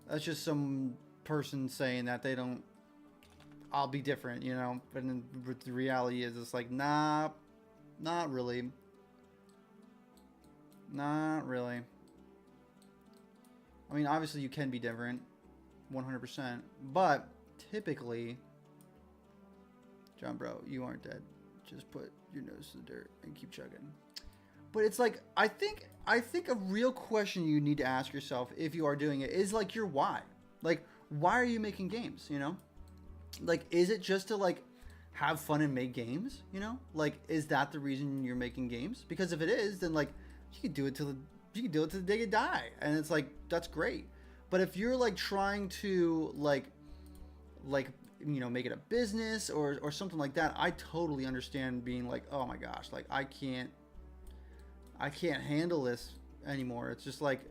that's just some person saying that they don't. I'll be different, you know. But then the reality is, it's like, nah, not really. Not really. I mean, obviously you can be different, 100%. But typically, John, bro, you aren't dead. Just put your nose to the dirt and keep chugging. But it's like, I think a real question you need to ask yourself if you are doing it is like your why. Like, why are you making games, you know? Like, is it just to like have fun and make games, you know? Like, is that the reason you're making games? Because if it is, then like you can do it till the day you die, and it's like that's great. But if you're like trying to like you know, make it a business or something like that, I totally understand being like, oh my gosh, like I can't handle this anymore. It's just like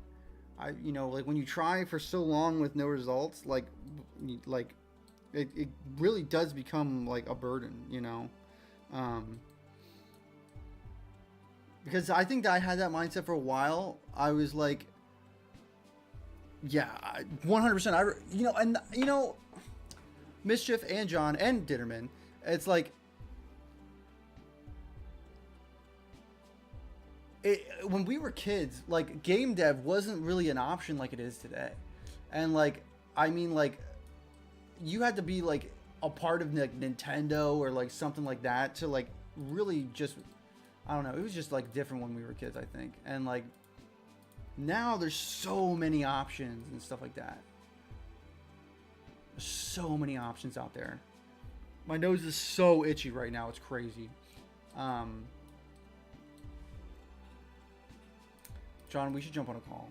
you know, like when you try for so long with no results, like it really does become like a burden, you know. Because I think that I had that mindset for a while. I was like, yeah, 100%. You know, and you know, Mischief and John and Ditterman, it's like when we were kids, like game dev wasn't really an option like it is today. And like, I mean, like you had to be like a part of like Nintendo or like something like that to like really just, I don't know. It was just like different when we were kids, I think. And like now there's so many options and stuff like that. There's so many options out there. My nose is so itchy right now. It's crazy. John, we should jump on a call.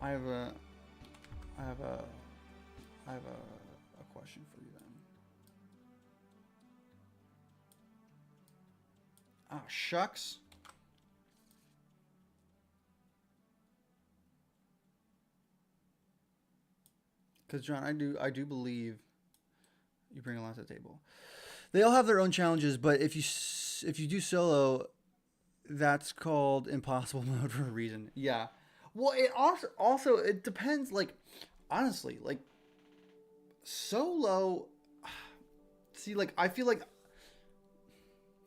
I have a question for you then. Ah, shucks. Because John, I do believe you bring a lot to the table. They all have their own challenges, but if you do solo, that's called impossible mode for a reason. Yeah. Well, it also it depends. Like, honestly, like solo. See, like I feel like,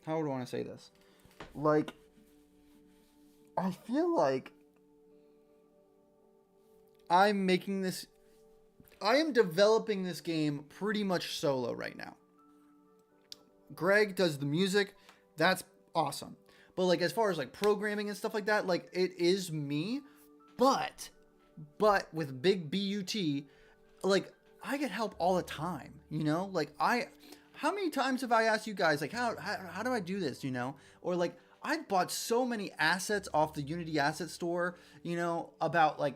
how would I want to say this? Like, I feel like I am developing this game pretty much solo right now. Greg does the music. That's awesome. But like as far as like programming and stuff like that, like it is me, but with big BUT, like I get help all the time, you know? Like how many times have I asked you guys like how do I do this, you know? Or like I bought so many assets off the Unity asset store, you know, about like,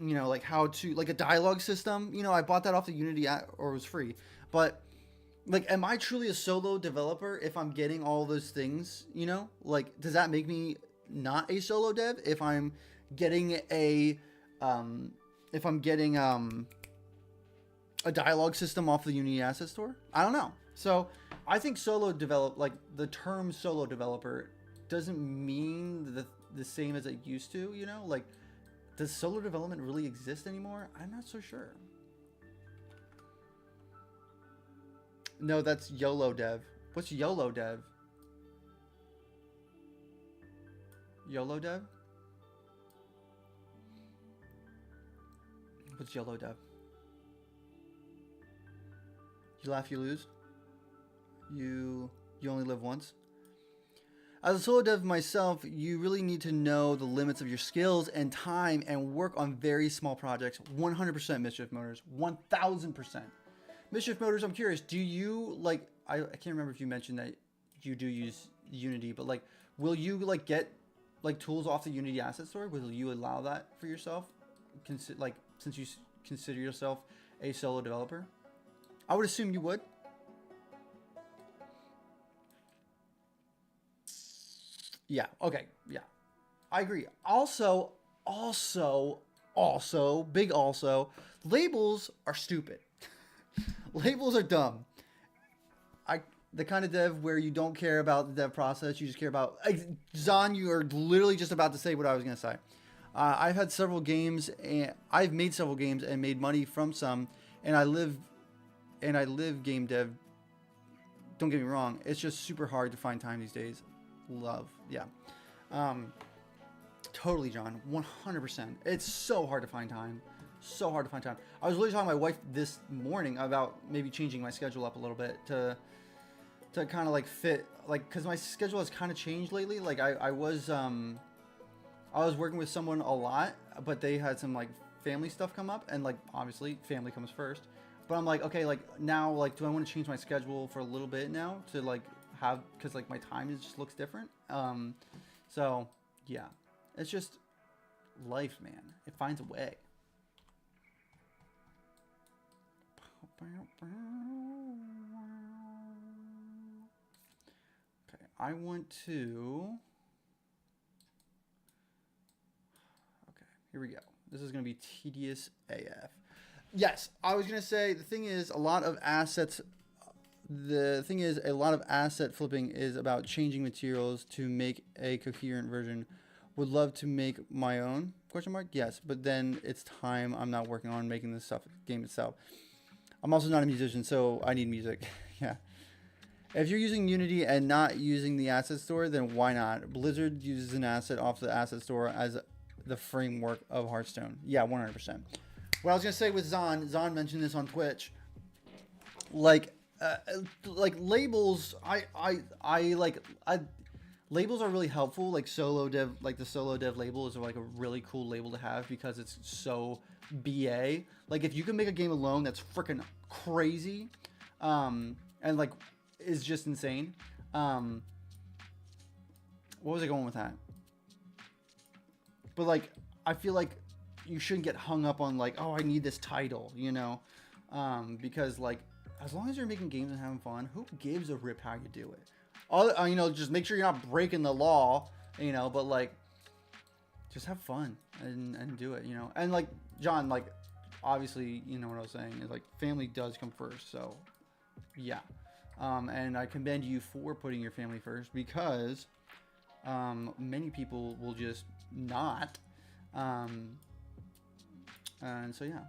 you know, like how to like a dialogue system, you know, I bought that off the Unity or it was free. But like, am I truly a solo developer if I'm getting all those things, you know? Like, does that make me not a solo dev if I'm getting a dialogue system off the Unity asset store? I don't know. So I think like the term solo developer doesn't mean the same as it used to, you know? Like, does solo development really exist anymore? I'm not so sure. No, that's YOLO dev. What's YOLO dev? YOLO dev? What's YOLO dev? You laugh, you lose. You only live once. As a solo dev myself, you really need to know the limits of your skills and time and work on very small projects. 100% Mischief Motors. 1000%. Mischief Motors, I'm curious, do you like, I can't remember if you mentioned that you do use Unity, but like, will you like get like tools off the Unity asset store? Will you allow that for yourself? Like, since you consider yourself a solo developer? I would assume you would. Yeah, okay, yeah. I agree. Also, big also, labels are stupid. Labels are dumb. The kind of dev where you don't care about the dev process, you just care about... Zon, you are literally just about to say what I was going to say. I've had several games, and I've made several games and made money from some, and I live game dev. Don't get me wrong, it's just super hard to find time these days. Love, yeah. Totally, John, 100%. It's so hard to find time. So hard to find time. I was literally talking to my wife this morning about maybe changing my schedule up a little bit to kind of like fit, like, because my schedule has kind of changed lately. Like I was working with someone a lot, but they had some like family stuff come up, and like obviously family comes first. But I'm like, okay, like now, like, do I want to change my schedule for a little bit now to like have, because like my time just looks different. So yeah, it's just life, man. It finds a way. Okay, I want to. Okay, here we go. This is gonna be tedious AF. Yes, I was gonna say the thing is a lot of assets. The thing is a lot of asset flipping is about changing materials to make a coherent version. Would love to make my own? Question mark. Yes, but then it's time. I'm not working on making this stuff game itself. I'm also not a musician, so I need music. Yeah. If you're using Unity and not using the asset store, then why not? Blizzard uses an asset off the asset store as the framework of Hearthstone. Yeah, 100%. What I was gonna say with Zon mentioned this on Twitch. Like labels, labels are really helpful. Like solo dev, like the solo dev label is like a really cool label to have because it's so BA. Like if you can make a game alone that's freaking crazy, and like is just insane. What was I going with that? But like I feel like you shouldn't get hung up on like, oh, I need this title, you know, because like as long as you're making games and having fun, who gives a rip how you do it? All you know, just make sure you're not breaking the law, you know, but like just have fun and do it, you know. And like John, like obviously, you know what I was saying is like family does come first, so yeah. And I commend you for putting your family first because many people will just not. And so yeah.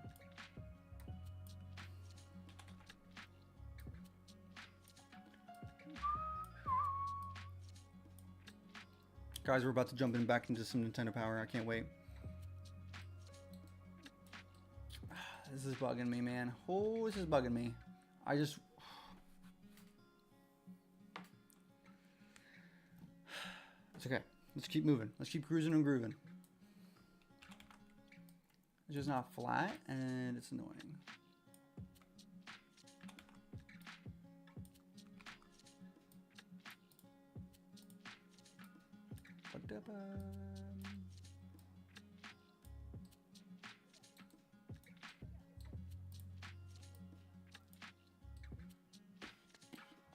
Guys, we're about to jump in back into some Nintendo Power. I can't wait. This is bugging me, man. Oh, this is bugging me. I just... It's okay. Let's keep moving. Let's keep cruising and grooving. It's just not flat, and it's annoying.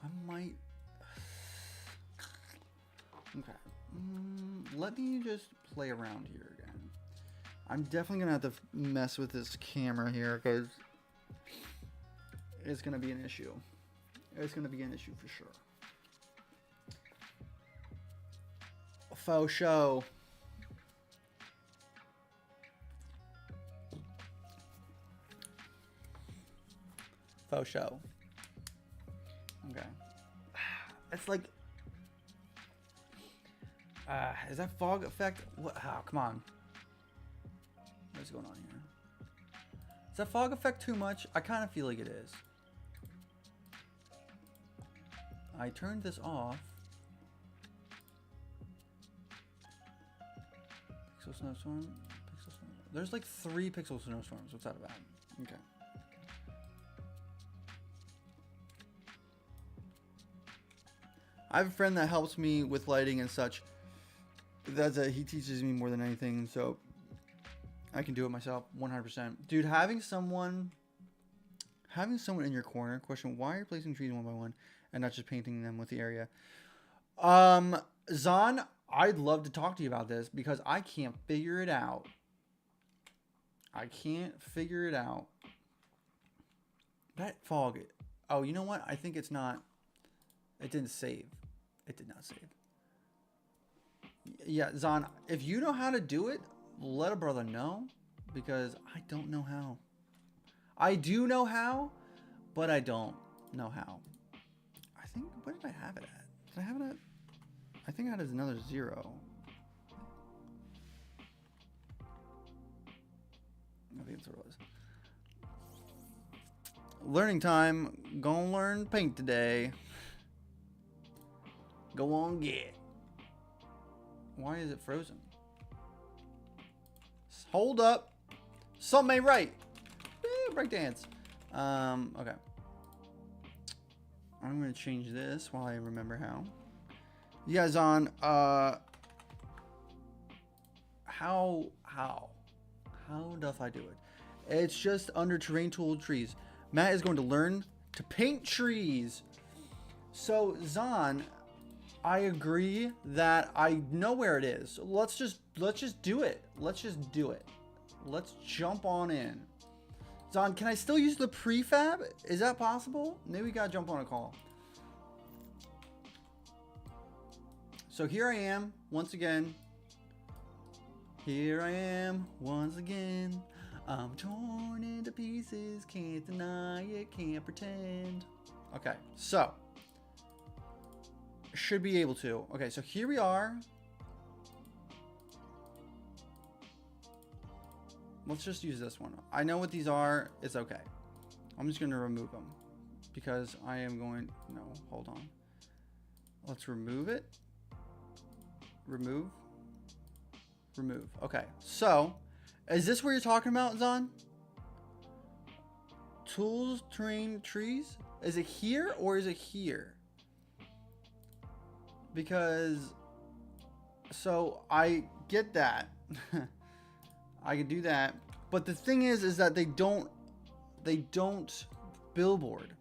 I might... Okay. Let me just play around here again. I'm definitely going to have to mess with this camera here because it's going to be an issue. It's going to be an issue for sure. Faux show. Faux show. Okay. It's like... is that fog effect? What? Oh, come on. What's going on here? Is that fog effect too much? I kind of feel like it is. I turned this off. Pixel snowstorm. Pixel snowstorm. There's like 3 pixel snowstorms. What's that about? Okay. I have a friend that helps me with lighting and such. He teaches me more than anything, so I can do it myself 100%. Dude, having someone in your corner, question, why are you placing trees one by one and not just painting them with the area? Zon, I'd love to talk to you about this because I can't figure it out. I can't figure it out. That fog. Oh, you know what? I think it's not. It didn't save. It did not save. Yeah, Zon, if you know how to do it, let a brother know because I don't know how. I do know how, but I don't know how. I think, what did I have it at? Did I have it at? I think I had it as another 0. I think that's what it was. Learning time. Gonna learn paint today. Go on, get. Why is it frozen? Hold up. Something ain't right. Break dance. Okay. I'm gonna change this while I remember how. You guys on how doth I do it? It's just under terrain tool trees. Matt is going to learn to paint trees. So Zahn, I agree that I know where it is. Let's just do it. Let's just do it. Let's jump on in. Zahn, can I still use the prefab? Is that possible? Maybe we gotta jump on a call. So here I am once again. Here I am once again. I'm torn into pieces. Can't deny it. Can't pretend. Okay, so should be able to. Okay, so here we are. Let's just use this one. I know what these are. It's okay. I'm just going to remove them because I am going... No, hold on. Let's remove it. Remove. Remove. Okay, so is this what you're talking about, Zahn? Tools, terrain, trees? Is it here or is it here? Because... So I get that. I could do that, but the thing is that they don't billboard.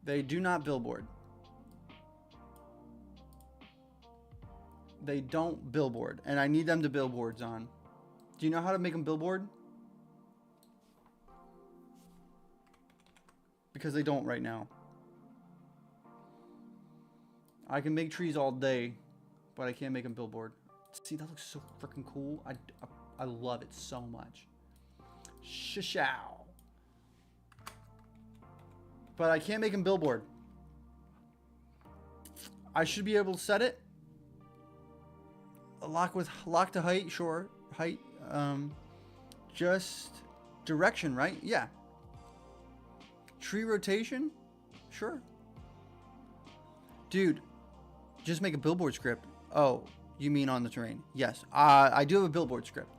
They do not billboard. They don't billboard, and I need them to billboards on. Do you know how to make them billboard? Because they don't right now. I can make trees all day, but I can't make them billboard. See, that looks so freaking cool. I love it so much. Shishow. But I can't make him billboard. I should be able to set it. Lock to height, sure. Height. Just direction, right? Yeah. Tree rotation? Sure. Dude, just make a billboard script. Oh, you mean on the terrain? Yes. I do have a billboard script.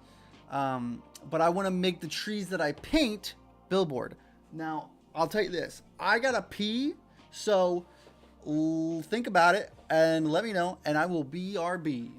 But I want to make the trees that I paint billboard. Now, I'll tell you this. I gotta pee, so think about it and let me know, and I will BRB.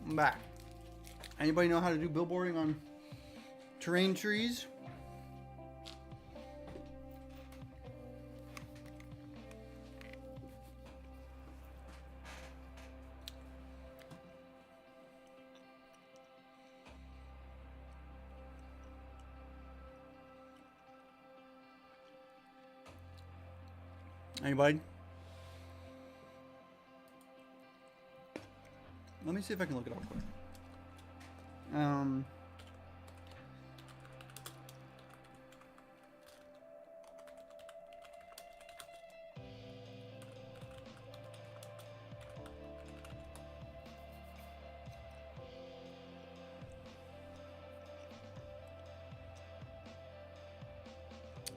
I'm back. Anybody know how to do billboarding on terrain trees? Anybody? Let me see if I can look it up quick.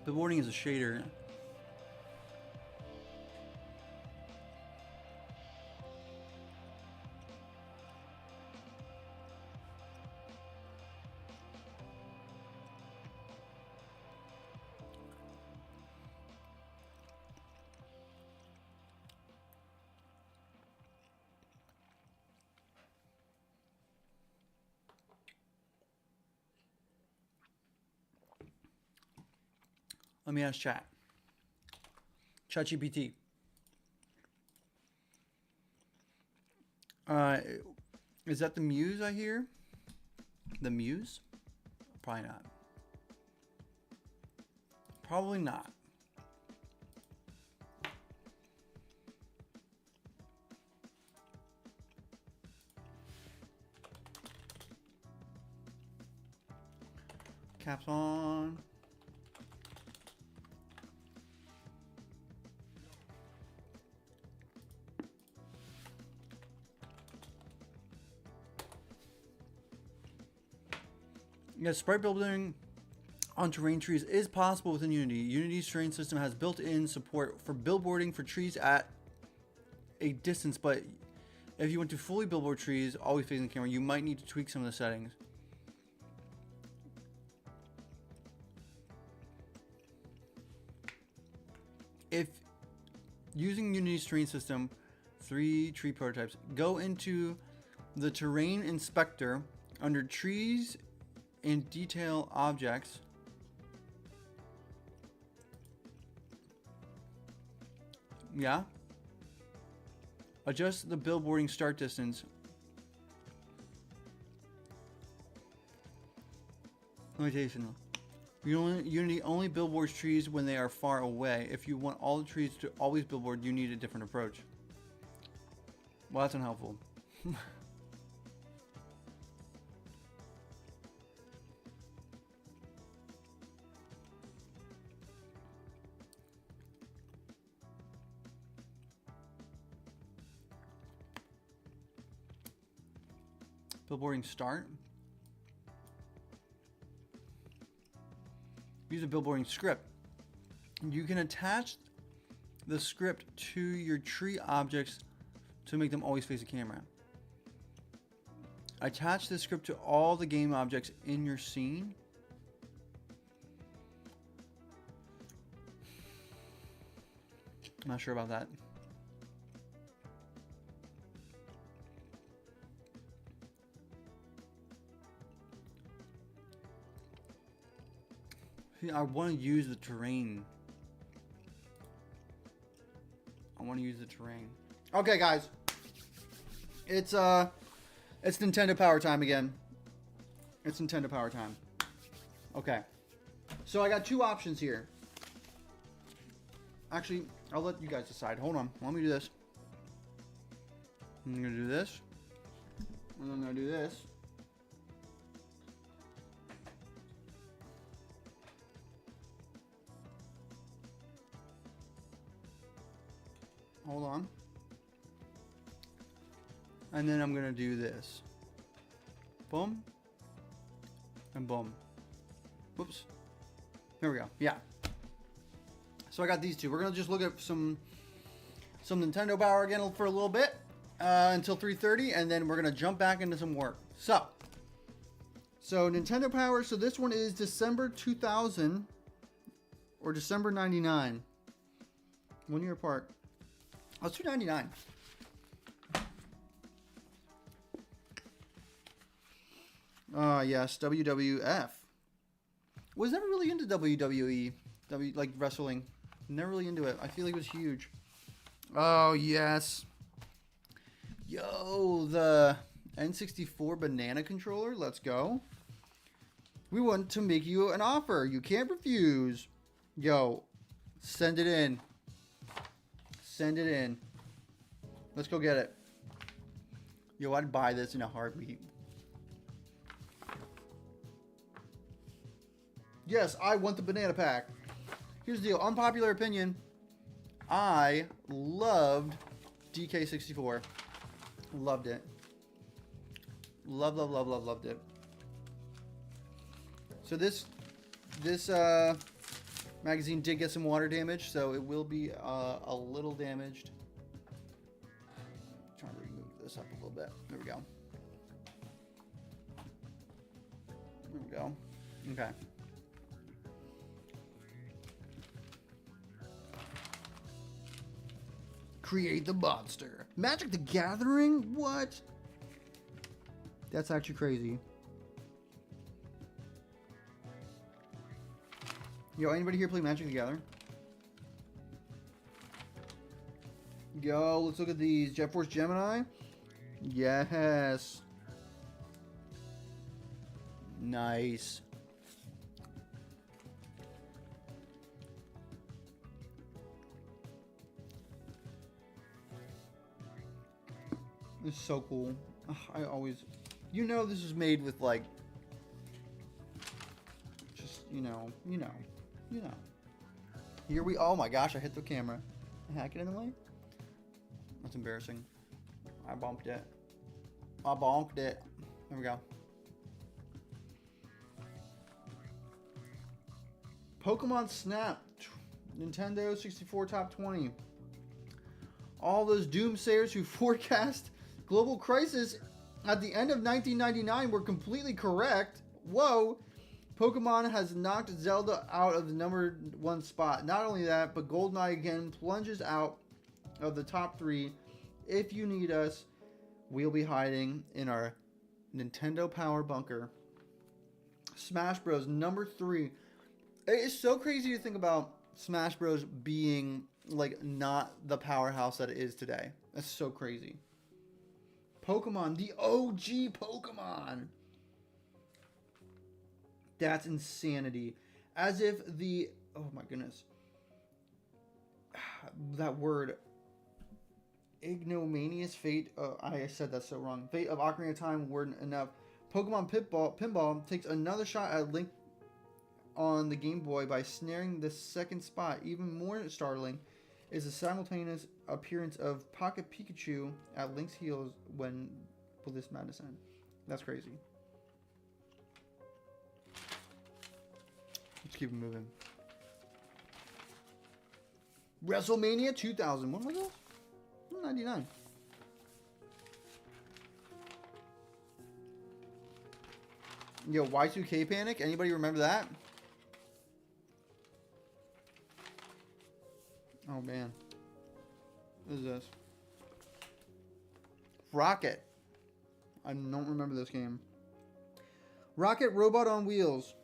Billboarding is a shader. Let me ask chat. ChatGPT. Is that the Muse I hear? The Muse? Probably not. Probably not. Caps on. Yes, sprite building on terrain trees is possible within Unity. Unity's terrain system has built-in support for billboarding for trees at a distance, but if you want to fully billboard trees, always facing the camera, you might need to tweak some of the settings. If using Unity's terrain system, 3 tree prototypes, go into the terrain inspector under trees and detail objects. Yeah. Adjust the billboarding start distance. Limitation. Unity only billboards trees when they are far away. If you want all the trees to always billboard, you need a different approach. Well, that's unhelpful. Billboarding start. Use a billboarding script. You can attach the script to your tree objects to make them always face the camera. Attach the script to all the game objects in your scene. I'm not sure about that. I want to use the terrain. I want to use the terrain. Okay, guys. It's Nintendo Power time again. It's Nintendo Power time. Okay. So I got 2 options here. Actually, I'll let you guys decide. Hold on. Let me do this. I'm going to do this. And I'm going to do this. Hold on. And then I'm going to do this. Boom. And boom. Whoops. There we go. Yeah. So I got these 2. We're going to just look at some Nintendo Power again for a little bit until 3:30, and then we're going to jump back into some work. So Nintendo Power. So this one is December 2000 or December 99. 1 year apart. Oh, it's $2.99. Yes, WWF. Was never really into WWE, like wrestling. Never really into it. I feel like it was huge. Oh yes. Yo, the N64 banana controller. Let's go. We want to make you an offer. You can't refuse. Yo, send it in. Send it in. Let's go get it. Yo, I'd buy this in a heartbeat. Yes, I want the banana pack. Here's the deal. Unpopular opinion. I loved DK64. Loved it. Loved it. So this magazine did get some water damage, so it will be a little damaged. Trying to remove this up a little bit. There we go. There we go. Okay. Create the monster. Magic the Gathering? What? That's actually crazy. Yo, anybody here play Magic the Gathering? Yo, let's look at these. Jet Force Gemini. Yes. Nice. This is so cool. Ugh, I always... You know this is made with, like... Just, you know. Here we... Oh my gosh, I hit the camera. Hack it in the way? That's embarrassing. I bumped it. I bonked it. There we go. Pokemon Snap. Nintendo 64 Top 20. All those doomsayers who forecast global crisis at the end of 1999 were completely correct. Whoa. Pokemon has knocked Zelda out of the #1 spot. Not only that, but GoldenEye again plunges out of the top 3. If you need us, we'll be hiding in our Nintendo Power Bunker. Smash Bros. #3. It is so crazy to think about Smash Bros. Being like not the powerhouse that it is today. That's so crazy. Pokemon, the OG Pokemon. That's insanity. As if the... Oh my goodness. That word. Ignominious fate. I said that so wrong. Fate of Ocarina of Time weren't enough. Pokemon Pinball takes another shot at Link on the Game Boy by snaring the second spot. Even more startling is the simultaneous appearance of Pocket Pikachu at Link's heels when will this madness end? That's crazy. Let's keep it moving. WrestleMania 2000. What was that? 99. Yo, Y2K Panic. Anybody remember that? Oh man. What is this? Rocket. I don't remember this game. Rocket Robot on Wheels.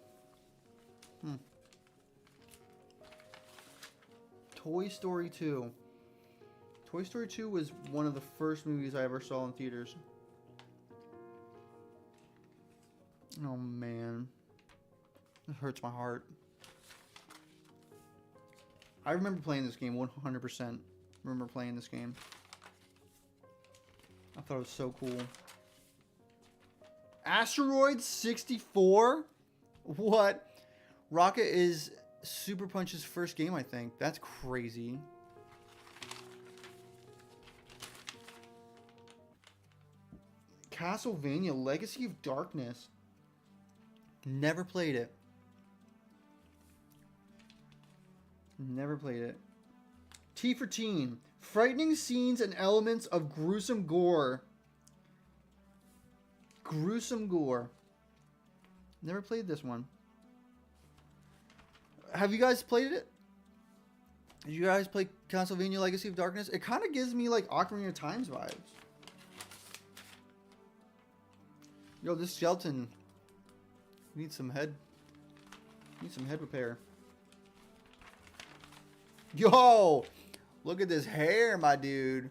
Toy Story 2. Toy Story 2 was one of the first movies I ever saw in theaters. Oh man. It hurts my heart. I remember playing this game 100%. Remember playing this game. I thought it was so cool. Asteroid 64? What? Rocket is Super Punch's first game, I think. That's crazy. Castlevania Legacy of Darkness. Never played it. Never played it. T for Teen. Frightening scenes and elements of gruesome gore. Gruesome gore. Never played this one. Have you guys played it? Did you guys play Castlevania Legacy of Darkness? It kind of gives me like Ocarina of Time's vibes. Yo, this skeleton Need some head. Need some head repair. Yo! Look at this hair, my dude.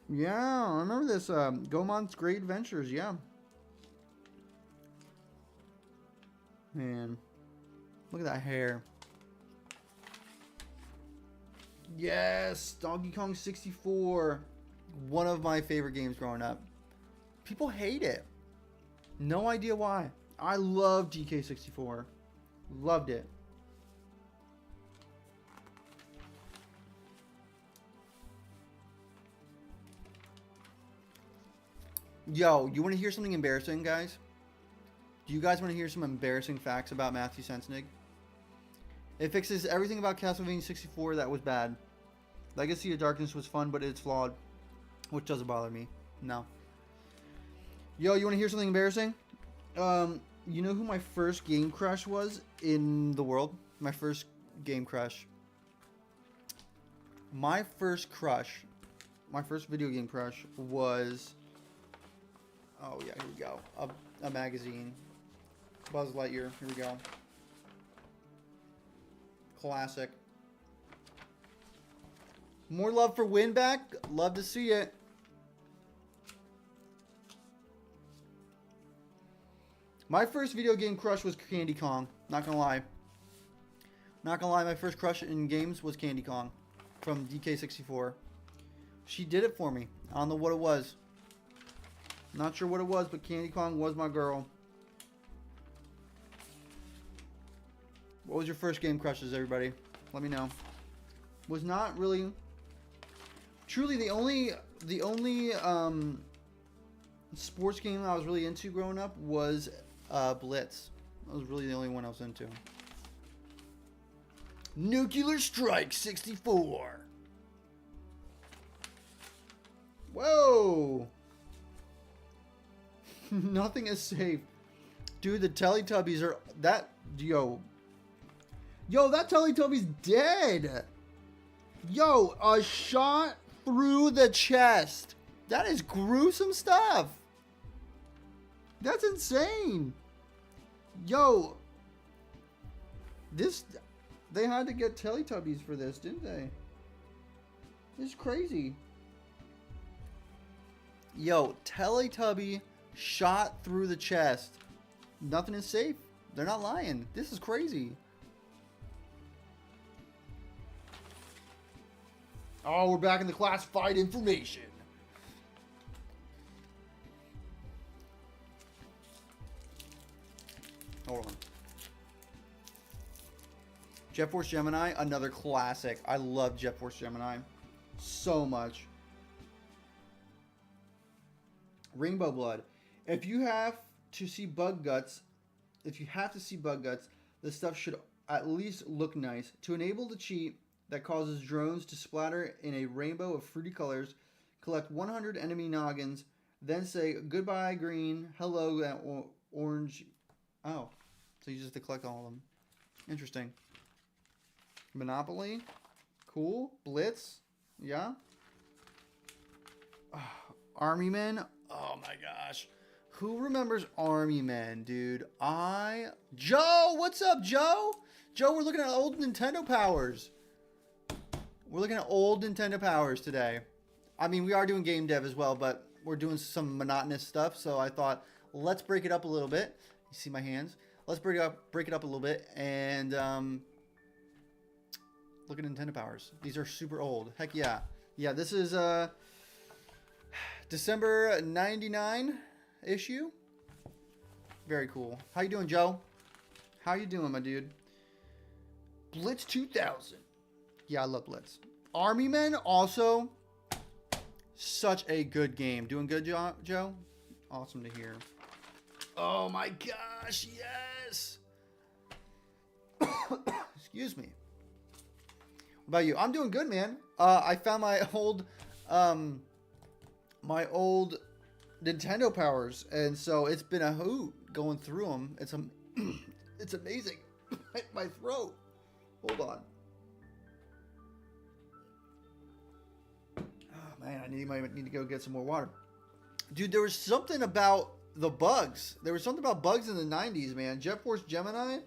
Yeah, I remember this. Goemon's Great Adventures, yeah. Man. Look at that hair. Yes! Donkey Kong 64. One of my favorite games growing up. People hate it. No idea why. I love DK64. Loved it. Yo, you want to hear something embarrassing, guys? Do you guys want to hear some embarrassing facts about Matthew Sensenig? It fixes everything about Castlevania 64 that was bad. Legacy of Darkness was fun, but it's flawed. Which doesn't bother me. No. Yo, you want to hear something embarrassing? You know who my first game crush was in the world? My first game crush. My first video game crush was... Oh, yeah, here we go. A magazine. Buzz Lightyear. Here we go. Classic. More love for Winback. Love to see it. My first video game crush was Candy Kong. Not gonna lie. Not gonna lie, my first crush in games was Candy Kong from DK64. She did it for me. I don't know what it was. Not sure what it was, but Candy Kong was my girl. What was your first game crushes, everybody? Let me know. Was not really... Truly, the only sports game I was really into growing up was Blitz. That was really the only one I was into. Nuclear Strike 64. Whoa! Nothing is safe. Dude, the Teletubbies are... That... Yo, that Teletubby's dead! Yo, a shot through the chest. That is gruesome stuff. That's insane. Yo. This... They had to get Teletubbies for this, didn't they? This is crazy. Yo, Teletubby shot through the chest. Nothing is safe. They're not lying. This is crazy. Oh, we're back in the classified information. Hold on. Jet Force Gemini, another classic. I love Jet Force Gemini so much. Rainbow Blood. If you have to see bug guts, this stuff should at least look nice. To enable the cheat that causes drones to splatter in a rainbow of fruity colors, collect 100 enemy noggins, then say goodbye green, hello orange. Oh, so you just have to collect all of them. Interesting. Monopoly. Cool. Blitz. Yeah. Army Men. Oh my gosh. Who remembers Army Men, dude? Joe! What's up, Joe? Joe, we're looking at old Nintendo powers. We're looking at old Nintendo powers today. I mean, we are doing game dev as well, but we're doing some monotonous stuff, so I thought, let's break it up a little bit. You see my hands? Let's break it up a little bit, and look at Nintendo powers. These are super old. Heck yeah. Yeah, this is December 99 issue. Very cool. How you doing, Joe? How you doing, my dude? Blitz 2000. Yeah, I love Blitz. Army Men also such a good game. Doing good, Joe? Awesome to hear. Oh my gosh, yes. Excuse me. What about you? I'm doing good, man. I found my old Nintendo powers, and so it's been a hoot going through them. It's amazing. My throat. Hold on. Oh man, I might need to go get some more water. Dude, there was something about the bugs. There was something about bugs in the 90s, man. Jet Force Gemini,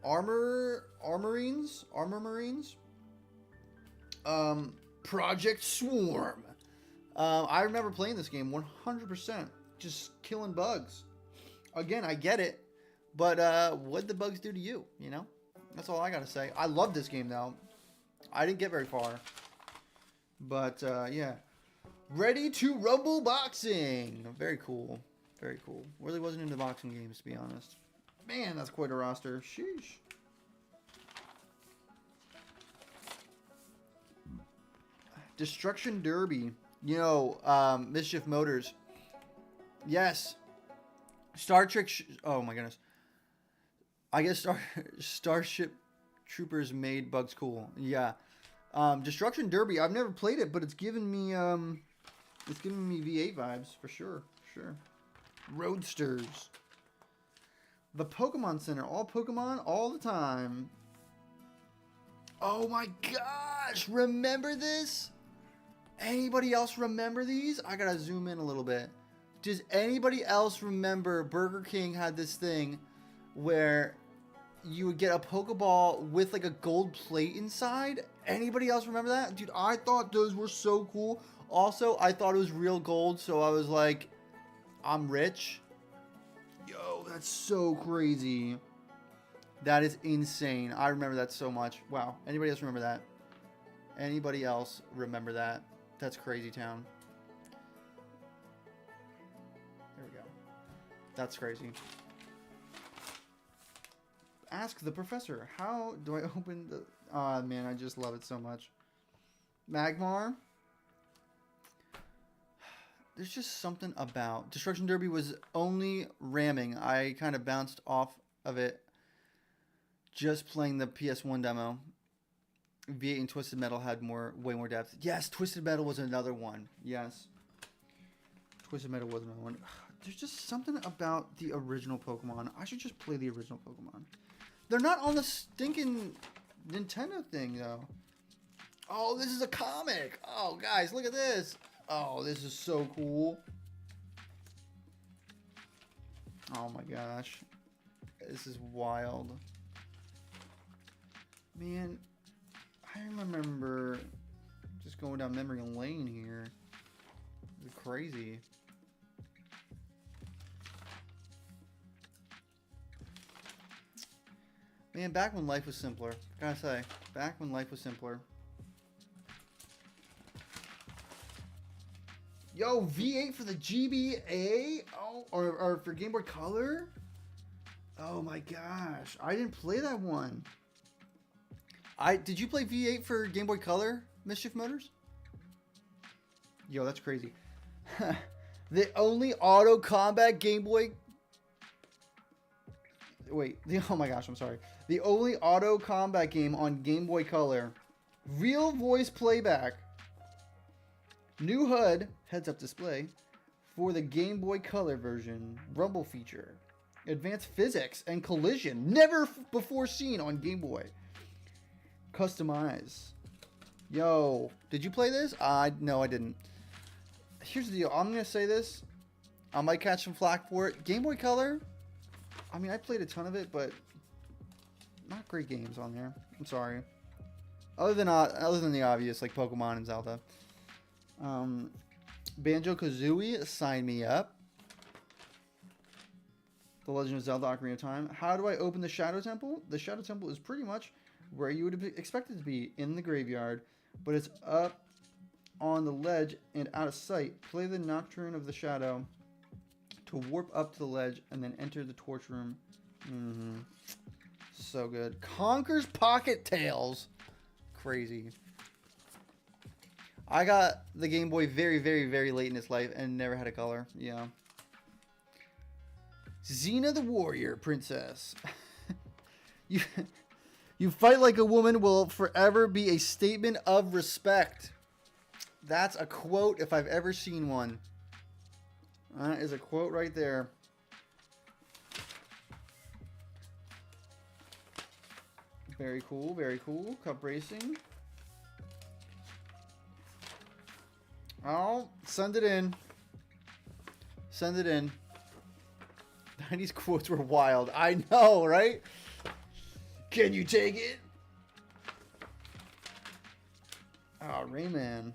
Armor Marines, Project Swarm. I remember playing this game 100%, just killing bugs. Again, I get it, but what'd the bugs do to you? You know, that's all I gotta say. I love this game though. I didn't get very far, but yeah. Ready to Rumble Boxing. Very cool. Very cool. Really wasn't into boxing games, to be honest. Man, that's quite a roster. Sheesh. Destruction Derby. You know, Mischief Motors. Yes. Star Trek. Oh my goodness. I guess Starship Troopers made bugs cool. Yeah. Destruction Derby. I've never played it, but it's giving me V8 vibes for sure. Sure. Roadsters. The Pokemon Center. All Pokemon all the time. Oh my gosh. Remember this? Anybody else remember these? I gotta zoom in a little bit. Does anybody else remember Burger King had this thing where you would get a Pokeball with like a gold plate inside? Anybody else remember that? Dude, I thought those were so cool. Also, I thought it was real gold, so I was like, I'm rich. Yo, that's so crazy. That is insane. I remember that so much. Wow. Anybody else remember that? Anybody else remember that? That's crazy town. There we go. That's crazy. Ask the professor. How do I open the... Oh, man, I just love it so much. Magmar. There's just something about... Destruction Derby was only ramming. I kind of bounced off of it just playing the PS1 demo. V8 and Twisted Metal had way more depth. Yes, Twisted Metal was another one. Yes. Twisted Metal was another one. There's just something about the original Pokemon. I should just play the original Pokemon. They're not on the stinking Nintendo thing, though. Oh, this is a comic. Oh, guys, look at this. Oh, this is so cool. Oh, my gosh. This is wild. Man, I remember just going down memory lane here. It's crazy. Man, back when life was simpler. Gotta say, back when life was simpler. Yo, V8 for the GBA? Oh, or for Game Boy Color? Oh my gosh. I didn't play that one. Did you play V8 for Game Boy Color, Mischief Motors? Yo, that's crazy. The only auto combat Game Boy... Wait, oh my gosh, I'm sorry. The only auto combat game on Game Boy Color. Real voice playback. New HUD, heads-up display, for the Game Boy Color version. Rumble feature. Advanced physics and collision. Never before seen on Game Boy. Customize. Yo, did you play this? No, I didn't. Here's the deal. I'm going to say this. I might catch some flack for it. Game Boy Color, I mean, I played a ton of it, but not great games on there. I'm sorry. Other than the obvious, like Pokemon and Zelda. Banjo-Kazooie, sign me up. The Legend of Zelda Ocarina of Time. How do I open the Shadow Temple? The Shadow Temple is pretty much where you would expect it to be, in the graveyard, but it's up on the ledge and out of sight. Play the Nocturne of the Shadow to warp up to the ledge and then enter the torch room. So good. Conker's Pocket Tales. Crazy. I got the Game Boy very, very, very late in its life and never had a color. Yeah. Xena the Warrior Princess. You fight like a woman will forever be a statement of respect. That's a quote if I've ever seen one. That is a quote right there. Very cool, very cool. Cup racing. Oh, send it in. Send it in. 90s quotes were wild. I know, right? Can you take it? Oh, Rayman.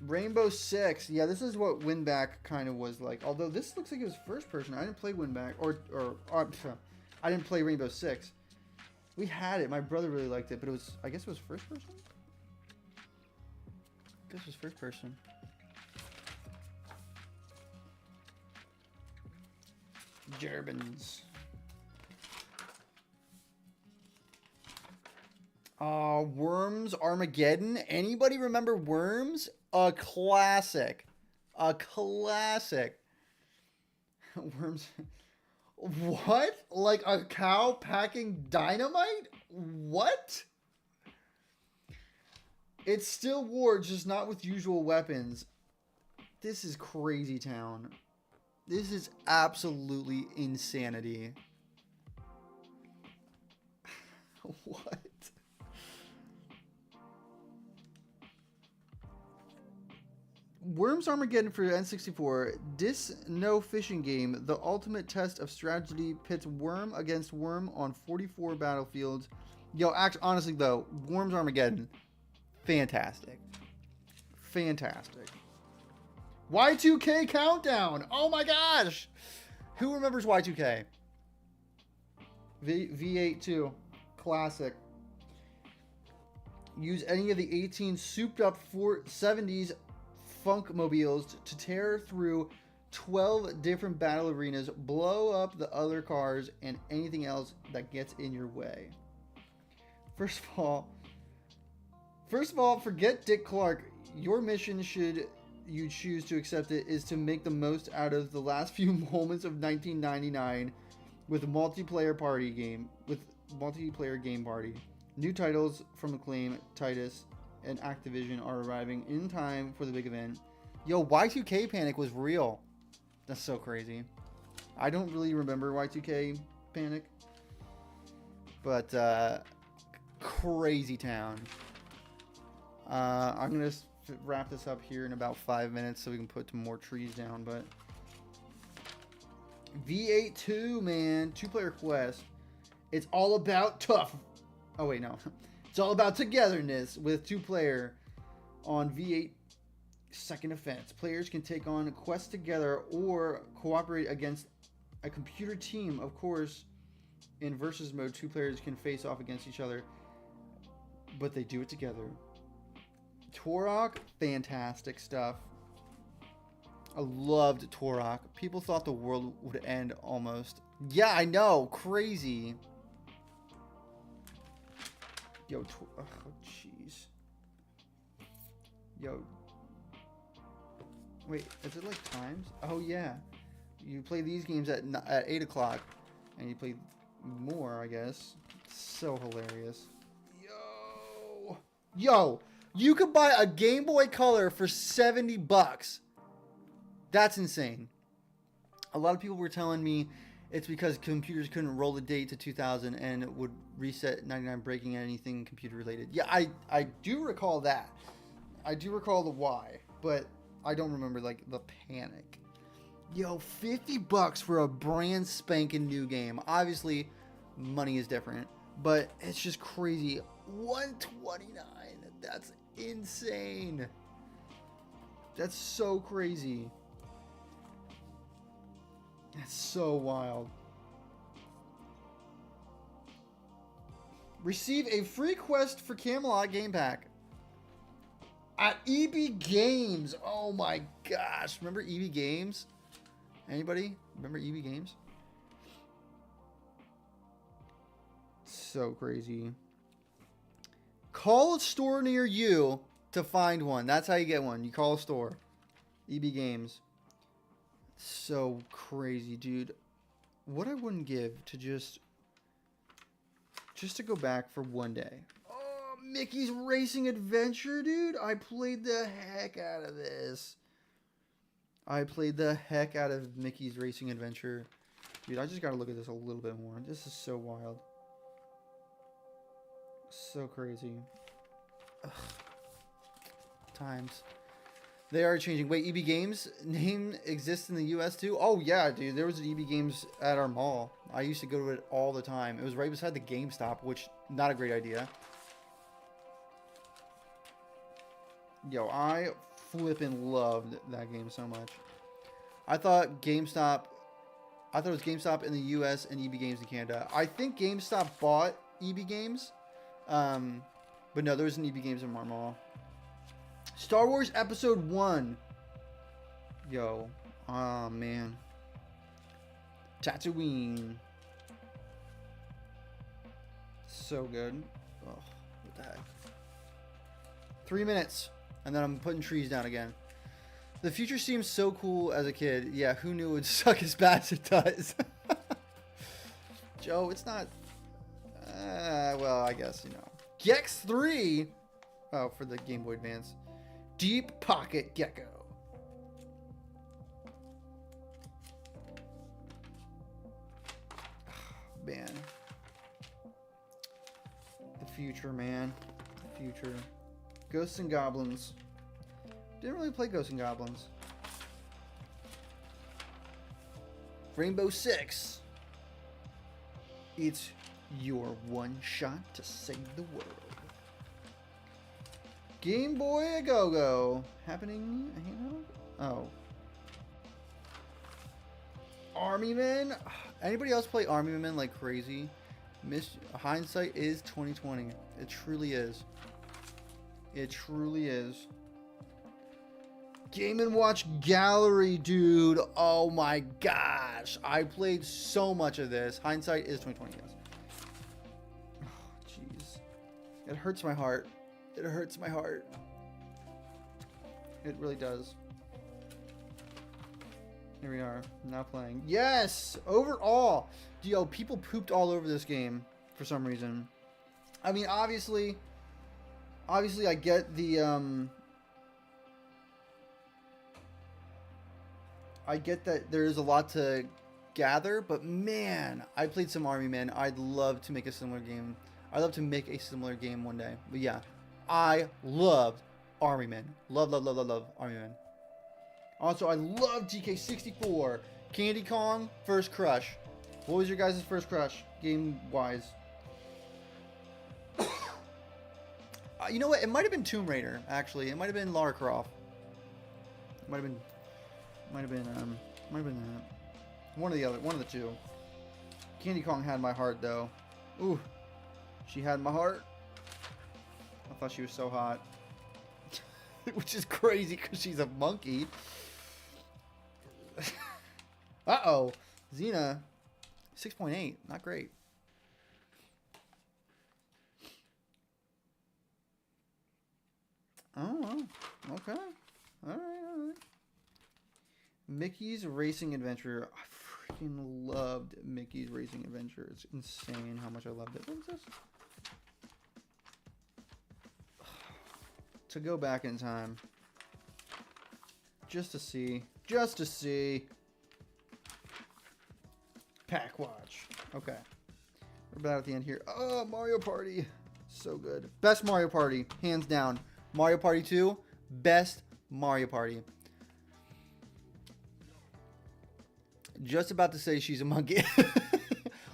Rainbow Six. Yeah, this is what Winback kind of was like. Although this looks like it was first person. I didn't play Winback. Or I didn't play Rainbow Six. We had it. My brother really liked it, but it was, I guess it was first person? I guess it was first person. Gerbils. Worms Armageddon. Anybody remember Worms? A classic. A classic. Worms. What? Like a cow packing dynamite? What? It's still war, just not with usual weapons. This is crazy town. This is absolutely insanity. What? Worms Armageddon for N64. This no fishing game. The ultimate test of strategy pits worm against worm on 44 battlefields. Yo, honestly though, Worms Armageddon. Fantastic. Fantastic. Y2K countdown. Oh my gosh. Who remembers Y2K? V8 2. Classic. Use any of the 18 souped up 70s funk mobiles to tear through 12 different battle arenas, blow up the other cars and anything else that gets in your way. First of all, forget Dick Clark. Your mission, should you choose to accept it, is to make the most out of the last few moments of 1999 with multiplayer game party. New titles from Acclaim, Titus, and Activision are arriving in time for the big event. Yo, Y2K Panic was real. That's so crazy. I don't really remember Y2K Panic, but crazy town. I'm gonna wrap this up here in about 5 minutes so we can put some more trees down. But V8 2, man, 2-player quest. It's all about tough. Oh wait, no. It's all about togetherness with 2-player on V8 Second Offense. Players can take on quests together or cooperate against a computer team. Of course, in versus mode, 2 players can face off against each other, but they do it together. Turok, fantastic stuff. I loved Turok. People thought the world would end almost. Yeah, I know. Crazy. Yo, oh, jeez. Yo. Wait, is it like times? Oh, yeah. You play these games at 8 o'clock, and you play more, I guess. So hilarious. Yo, you could buy a Game Boy Color for $70. That's insane. A lot of people were telling me it's because computers couldn't roll the date to 2000 and it would reset 99, breaking anything computer related. Yeah, I do recall that. I do recall the why, but I don't remember like the panic. Yo, $50 for a brand spanking new game. Obviously, money is different, but it's just crazy. $129. That's insane. That's so crazy. That's so wild. Receive a free quest for Camelot game pack at EB Games. Oh my gosh. Remember EB Games? Anybody remember EB Games? So crazy. Call a store near you to find one. That's how you get one. You call a store. EB Games. So crazy, dude. What I wouldn't give to just to go back for one day. Oh, Mickey's Racing Adventure, dude. I played the heck out of this. I played the heck out of Mickey's Racing Adventure. Dude, I just gotta look at this a little bit more. This is so wild. So crazy. Ugh. Times. They are changing. Wait, EB Games name exists in the US too? Oh yeah, dude. There was an EB Games at our mall. I used to go to it all the time. It was right beside the GameStop, which not a great idea. Yo, I flippin' loved that game so much. I thought it was GameStop in the US and EB Games in Canada. I think GameStop bought EB Games. But no, there was an EB Games in our mall. Star Wars Episode 1. Yo. Oh, man. Tatooine. So good. Oh, what the heck. 3 minutes. And then I'm putting trees down again. The future seems so cool as a kid. Yeah, who knew it would suck as bad as it does? Joe, it's not... well, I guess, you know. Gex 3. Oh, for the Game Boy Advance. Deep Pocket Gecko. Man. The future, man. The future. Ghosts and Goblins. Didn't really play Ghosts and Goblins. Rainbow Six. It's your one shot to save the world. Game Boy A Go-Go. Happening, oh. Army Men. Anybody else play Army Men like crazy? Hindsight is 2020. It truly is. It truly is. Game & Watch Gallery, dude. Oh my gosh. I played so much of this. Hindsight is 2020, yes. Oh, jeez. It hurts my heart. It hurts my heart. It really does. Here we are, now playing. Yes! Overall! Yo, people pooped all over this game for some reason. I mean, obviously I get the, I get that there's a lot to gather, but man, I played some Army Men. I'd love to make a similar game. I'd love to make a similar game one day. But yeah, I loved Army Men. Love Army Men. Also, I love DK64. Candy Kong, first crush. What was your guys' first crush, game-wise? You know what? It might have been Tomb Raider, actually. It might have been Lara Croft. It might have been that. One of the two. Candy Kong had my heart, though. Ooh. She had my heart. I thought she was so hot. Which is crazy, because she's a monkey. Uh-oh. Xena. 6.8. Not great. Oh, okay. Alright. Mickey's Racing Adventure. I freaking loved Mickey's Racing Adventure. It's insane how much I loved it. What is this? To go back in time. Just to see. Pack Watch. Okay. We're about at the end here. Oh, Mario Party. So good. Best Mario Party. Hands down. Mario Party 2. Best Mario Party. Just about to say she's a monkey.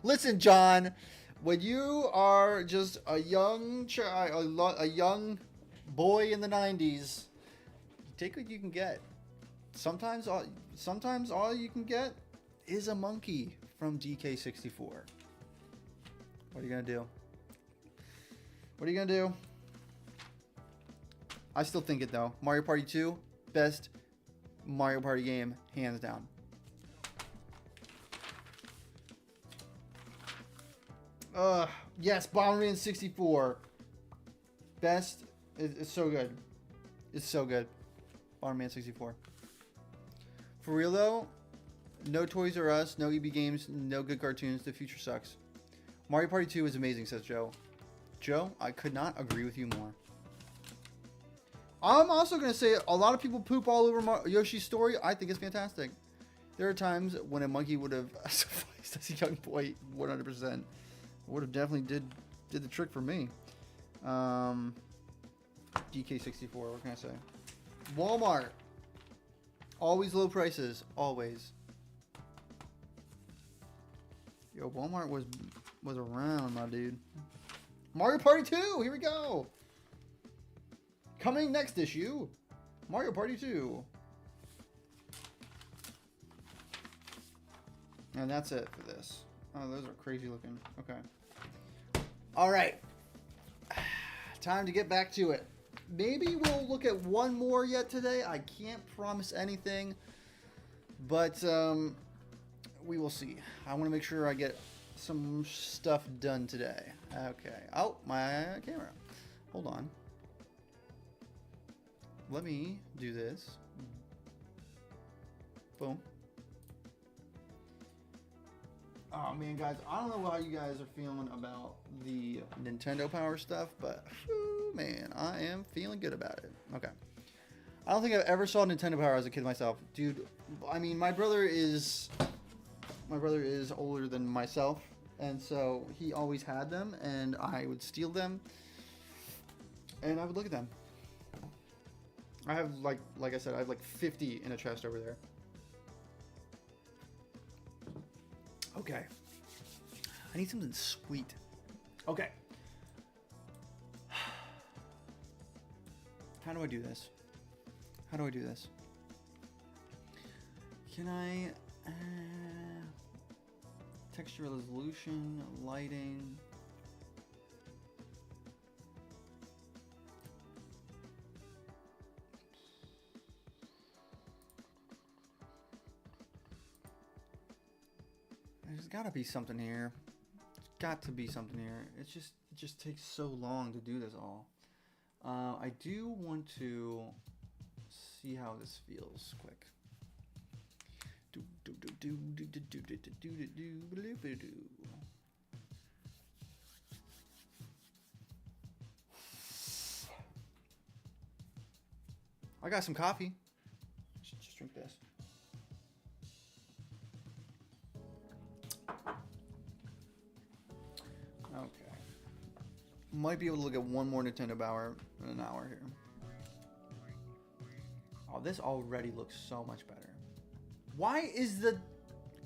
Listen, John. When you are just a young child, a young boy in the 90s, take what you can get. Sometimes all you can get is a monkey from DK64. What are you gonna do? What are you gonna do? I still think it though. Mario Party 2, best Mario Party game, hands down. Yes, Bomberman 64. Best. It's so good. It's so good. Bomberman 64. For real though, no Toys R Us, no EB Games, no good cartoons. The future sucks. Mario Party 2 is amazing, says Joe. Joe, I could not agree with you more. I'm also going to say a lot of people poop all over Yoshi's Story. I think it's fantastic. There are times when a monkey would have sufficed as a young boy 100%. Would have definitely did the trick for me. DK64, what can I say? Walmart. Always low prices. Always. Yo, Walmart was around, my dude. Mario Party 2. Here we go. Coming next issue. Mario Party 2. And that's it for this. Oh, those are crazy looking. Okay. All right. Time to get back to it. Maybe we'll look at one more yet today. I can't promise anything. But we will see. I want to make sure I get some stuff done today. Okay. Oh, my camera. Hold on. Let me do this. Boom. Oh man, guys, I don't know how you guys are feeling about the Nintendo Power stuff, but whew, man, I am feeling good about it. Okay. I don't think I've ever saw Nintendo Power as a kid myself. Dude, I mean, my brother is older than myself, and so he always had them, and I would steal them, and I would look at them. I have, like I said, I have like 50 in a chest over there. Okay. I need something sweet. Okay. How do I do this? How do I do this? Can I... texture resolution, lighting... There's gotta be something here. There's got to be something here. It just takes so long to do this all. I do want to see how this feels quick. I got some coffee. Just drink this. Okay. Might be able to look at one more Nintendo Power in an hour here. Oh, this already looks so much better. Why is the...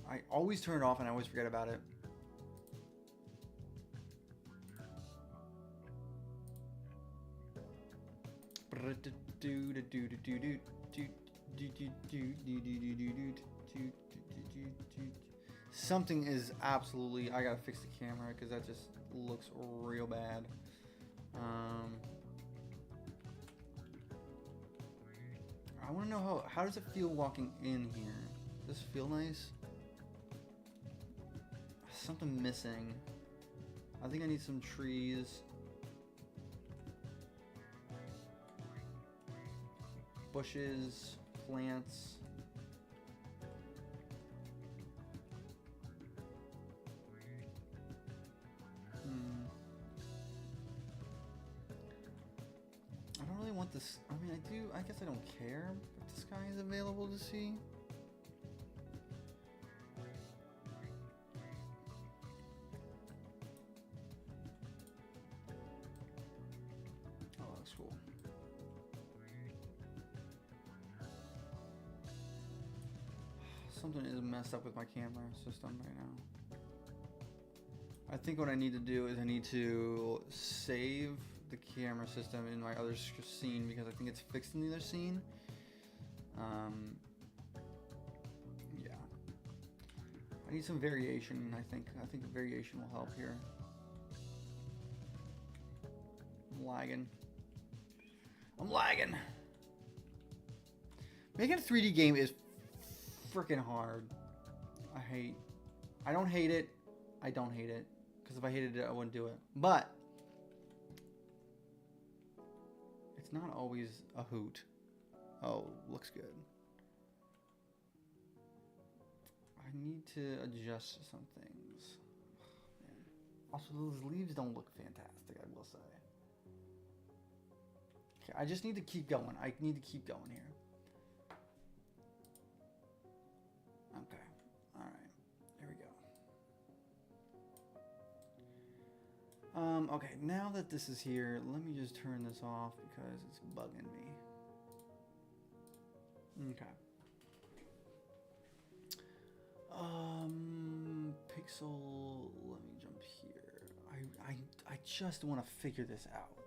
I always turn it off and I always forget about it. Something is absolutely... I gotta fix the camera because that just looks real bad. I want to know how does it feel walking in here? Does this feel nice? Something missing. I think I need some trees. Bushes, plants. I don't really want this. I mean, I do. I guess I don't care if the sky is available to see. Oh, that looks cool. Something is messed up with my camera system right now. I think what I need to do is I need to save the camera system in my other scene because I think it's fixed in the other scene. Yeah. I need some variation, I think. I think variation will help here. I'm lagging. I'm lagging. Making a 3D game is freaking hard. I don't hate it. I don't hate it. Because if I hated it, I wouldn't do it. But it's not always a hoot. Oh, looks good. I need to adjust some things. Man. Also, those leaves don't look fantastic, I will say. Okay, I just need to keep going. I need to keep going here. Okay. All right. Here we go. Okay, now that this is here, let me just turn this off because it's bugging me. Okay. Pixel. Let me jump here. I just want to figure this out.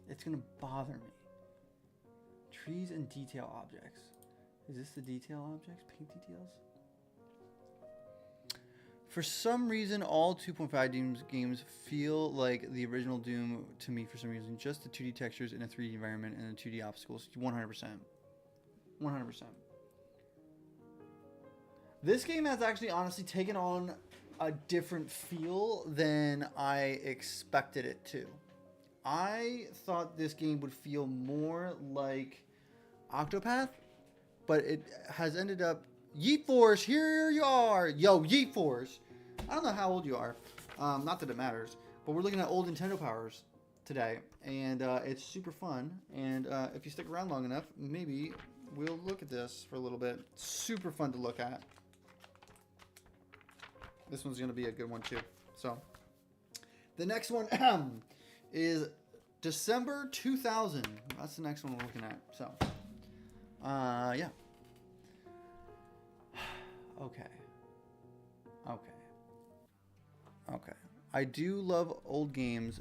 It's gonna bother me. Trees and detail objects. Is this the detail objects? Paint details? For some reason, all 2.5D games feel like the original Doom to me for some reason. Just the 2D textures in a 3D environment and the 2D obstacles. 100%. 100%. This game has actually honestly taken on a different feel than I expected it to. I thought this game would feel more like Octopath, but it has ended up... Yeet Force, here you are! Yo, Yeet Force! I don't know how old you are. Not that it matters. But we're looking at old Nintendo powers today. And it's super fun. And if you stick around long enough, maybe we'll look at this for a little bit. Super fun to look at. This one's going to be a good one too. So, the next one is December 2000. That's the next one we're looking at. So, yeah. Okay. I do love old games,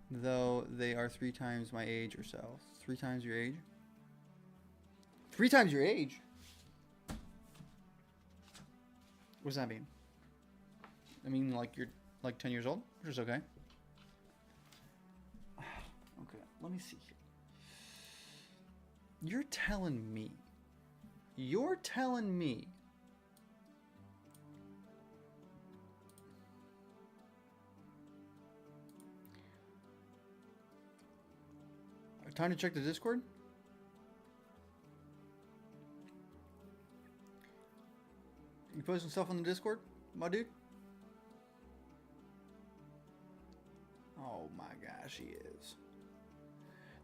though they are 3 times my age or so. 3 times your age? 3 times your age? What does that mean? I mean, like you're like 10 years old, which is okay. Okay, let me see here. You're telling me. Time to check the Discord? You posting stuff on the Discord, my dude? Oh my gosh, he is.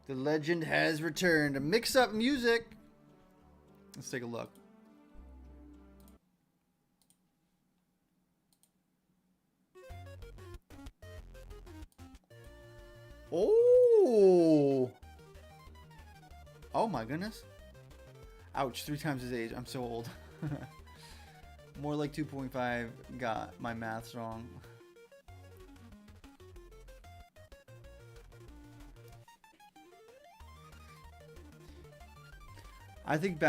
The legend has returned. Mix up music. Let's take a look. Oh! Oh my goodness. Ouch, 3 times his age. I'm so old. More like 2.5. Got my maths wrong. I think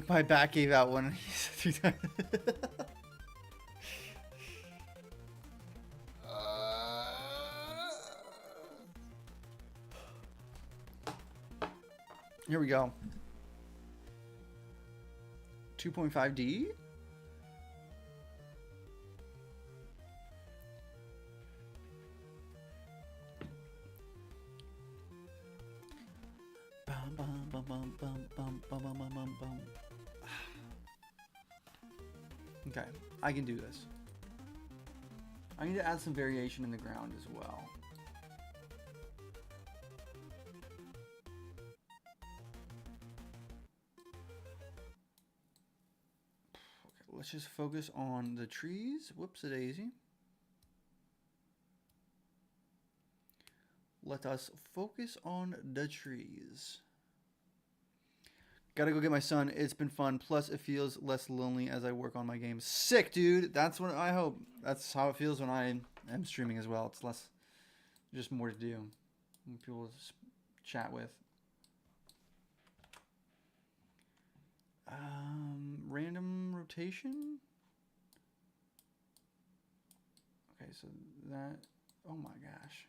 my back gave out when he said 3 times. Here we go. 2.5D. Okay, I can do this. I need to add some variation in the ground as well. Okay, let's just focus on the trees. Whoops-a-daisy. Let us focus on the trees. Gotta go get my son. It's been fun. Plus, it feels less lonely as I work on my game. Sick, dude. That's what I hope. That's how it feels when I am streaming as well. It's less, just more to do. People to chat with. Random rotation. Okay, so that. Oh my gosh.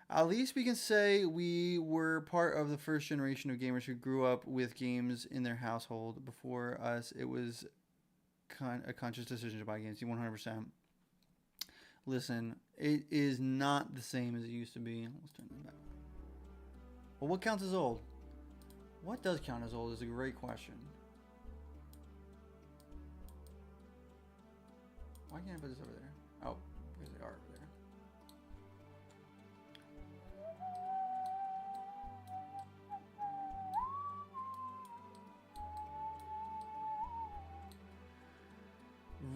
At least we can say we were part of the first generation of gamers who grew up with games in their household. Before us, it was a conscious decision to buy games. 100%. Listen, it is not the same as it used to be. Let's turn this back. Well, what counts as old? What does count as old is a great question. Why can't I put this over there? Oh, because they are over there.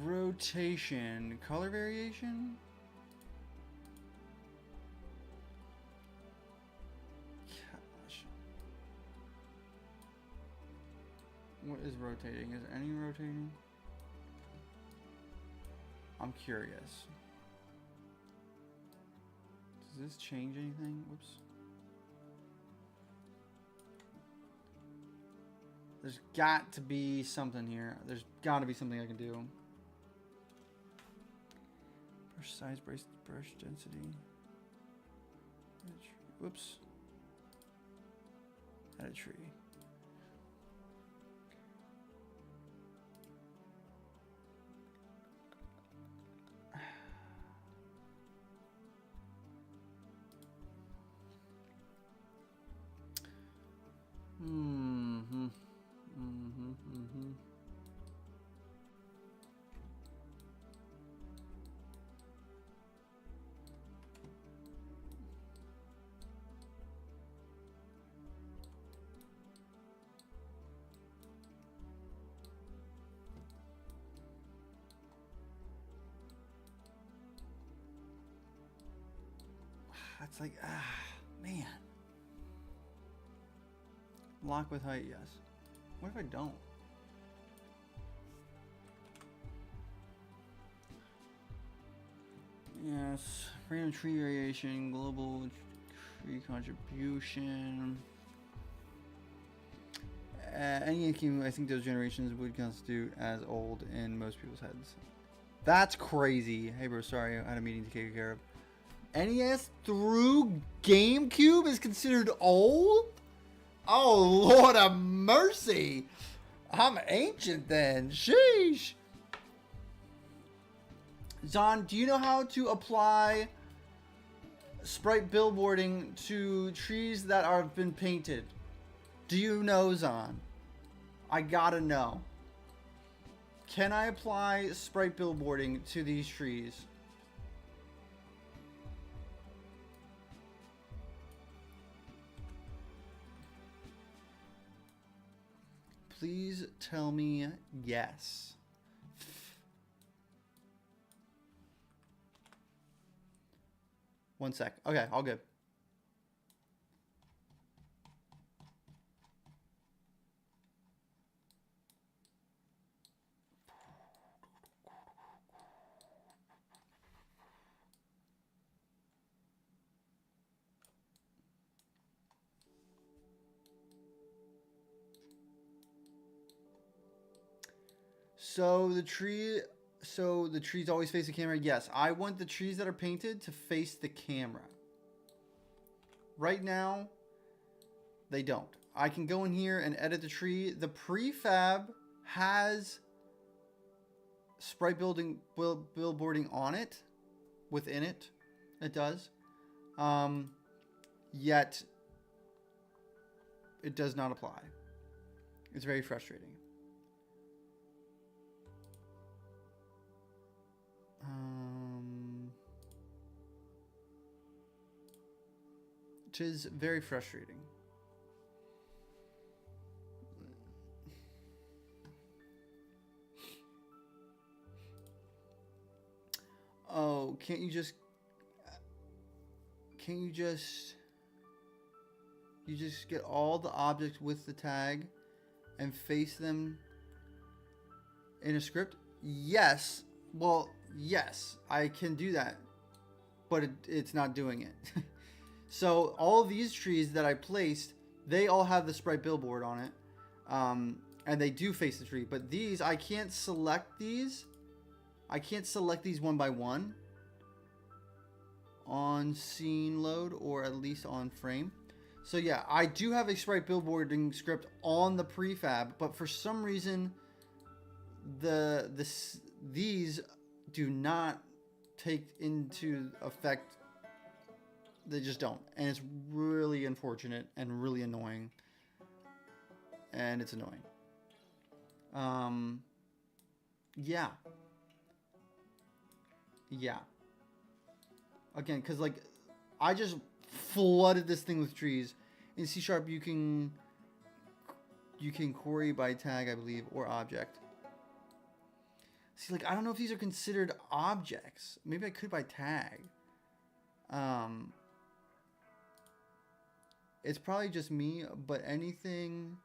Rotation, color variation. Gosh. What is rotating? Is any rotating? I'm curious. Does this change anything? Whoops. There's got to be something here. There's got to be something I can do. Brush size, brush density. Whoops. Add a tree. It's like, man. Lock with height, yes. What if I don't? Yes. Random tree variation, global tree contribution. Any I think those generations would constitute as old in most people's heads. That's crazy. Hey, bro, sorry. I had a meeting to take care of. NES through GameCube is considered old? Oh, Lord of mercy. I'm ancient then. Sheesh. Zon, do you know how to apply sprite billboarding to trees that have been painted? Do you know, Zon? I gotta know. Can I apply sprite billboarding to these trees? Please tell me yes. One sec. Okay, all good. So the trees always face the camera? Yes. I want the trees that are painted to face the camera. Right now, they don't. I can go in here and edit the tree. The prefab has sprite billboarding on it. Within it. It does. Yet, it does not apply. It's very frustrating. Which is very frustrating. Oh, can't you just get all the objects with the tag and face them in a script? Yes. Well, yes, I can do that, but it's not doing it. So all of these trees that I placed, they all have the sprite billboard on it, and they do face the tree. But these, I can't select these. I can't select these one by one on scene load, or at least on frame. So yeah, I do have a sprite billboarding script on the prefab, but for some reason, these do not take into effect. They just don't, and it's really unfortunate and really annoying, and it's annoying. Yeah. Again, because like I just flooded this thing with trees. In C# you can query by tag, I believe, or object. See, like I don't know if these are considered objects. Maybe I could by tag. It's probably just me, but anything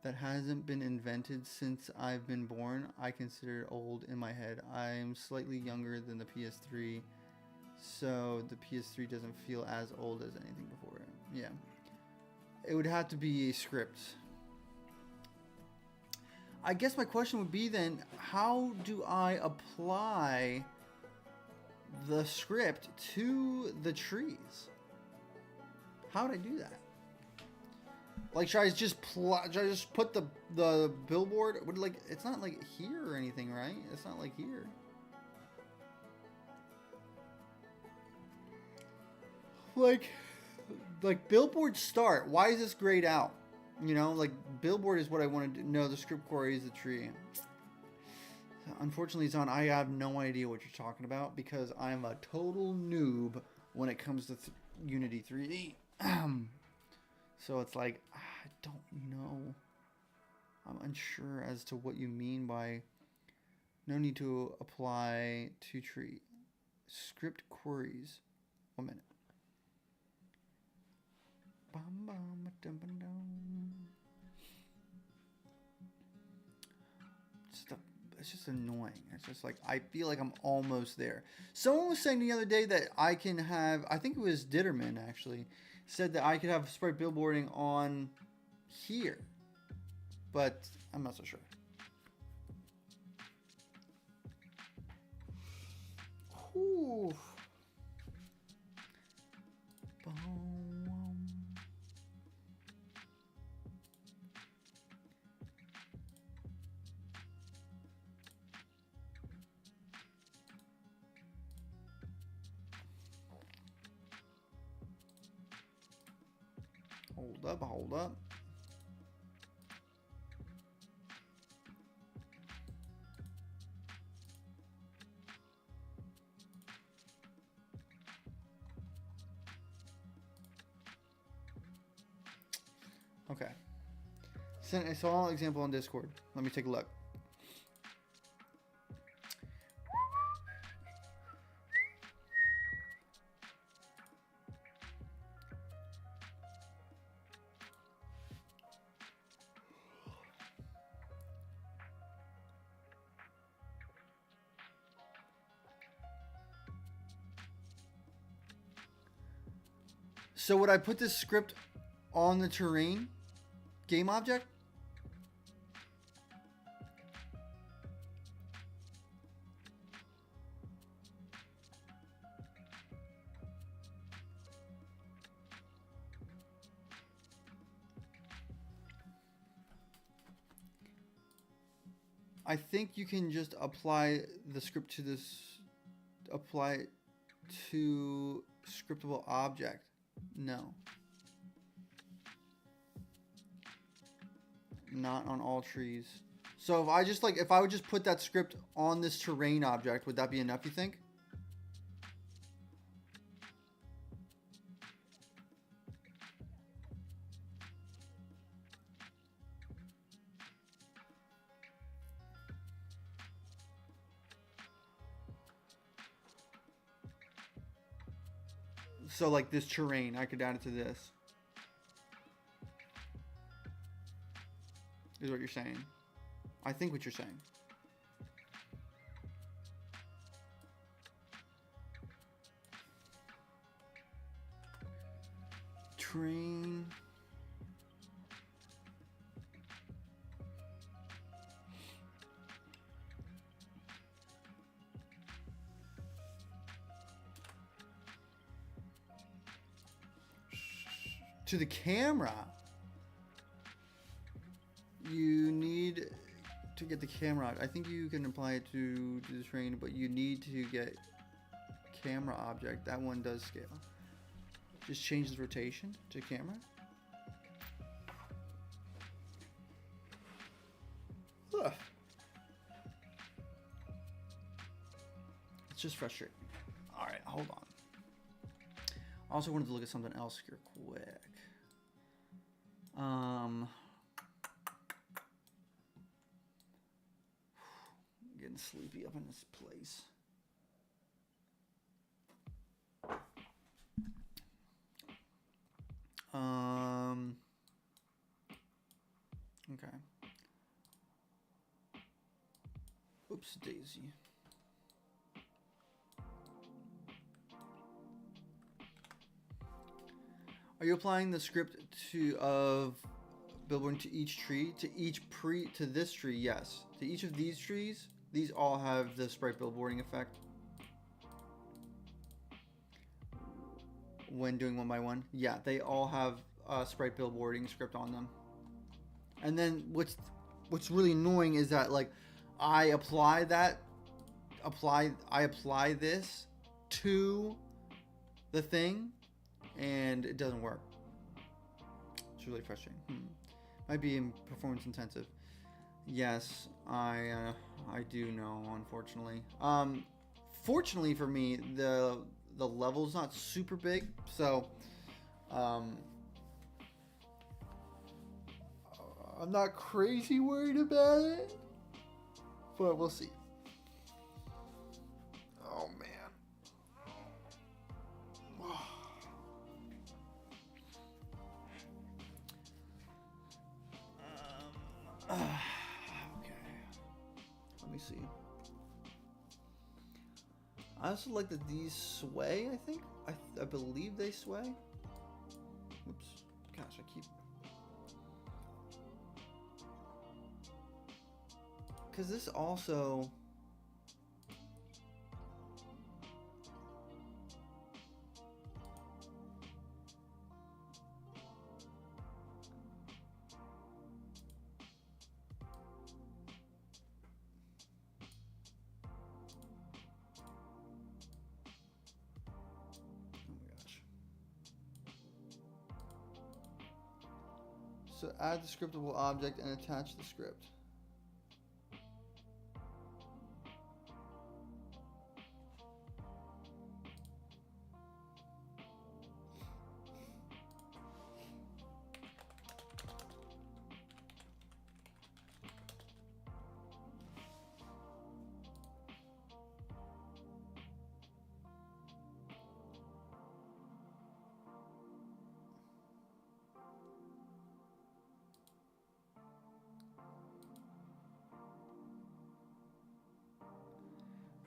that hasn't been invented since I've been born, I consider it old in my head. I'm slightly younger than the PS3, so the PS3 doesn't feel as old as anything before it. Yeah. It would have to be a script. I guess my question would be then, how do I apply the script to the trees? How would I do that? Like, should I just put the billboard? Would, like, it's not like here or anything, right? It's not like here. Like billboard start. Why is this grayed out? You know, like billboard is what I wanted to know. The script query is the tree. Unfortunately, Zon, I have no idea what you're talking about because I'm a total noob when it comes to Unity 3D. So it's like, I don't know. I'm unsure as to what you mean by no need to apply to tree. Script queries. 1 minute. It's just annoying. It's just like, I feel like I'm almost there. Someone was saying the other day that I can have, I think it was Ditterman actually, said that I could have sprite billboarding on here. But I'm not so sure. Ooh. Hold up. Okay. I saw an example on Discord. Let me take a look. So would I put this script on the terrain game object? I think you can just apply the script to this, apply it to scriptable object. No. Not on all trees. So if I just if I would just put that script on this terrain object, would that be enough, you think? So like this terrain, I could add it to this. Is what you're saying. I think what you're saying. Train. To the camera. You need to get the camera. I think you can apply it to the terrain, but you need to get camera object. That one does scale. Just change the rotation to camera. Ugh. It's just frustrating. All right, hold on. I also wanted to look at something else here quick. Getting sleepy up in this place. Okay. Oops, daisy. Are you applying the script of billboard to each tree? To this tree, yes. To each of these trees, these all have the sprite billboarding effect. When doing one by one, yeah, they all have sprite billboarding script on them. And then what's really annoying is that like I apply this to the thing, and it doesn't work. It's really frustrating. Might be performance intensive. Yes, I do know, unfortunately. Fortunately for me, the level's not super big, so I'm not crazy worried about it, but we'll see. Oh man. Okay. Let me see. I also like that these sway, I think. I believe they sway. Oops. Gosh, I keep... Because this also... So add the scriptable object and attach the script.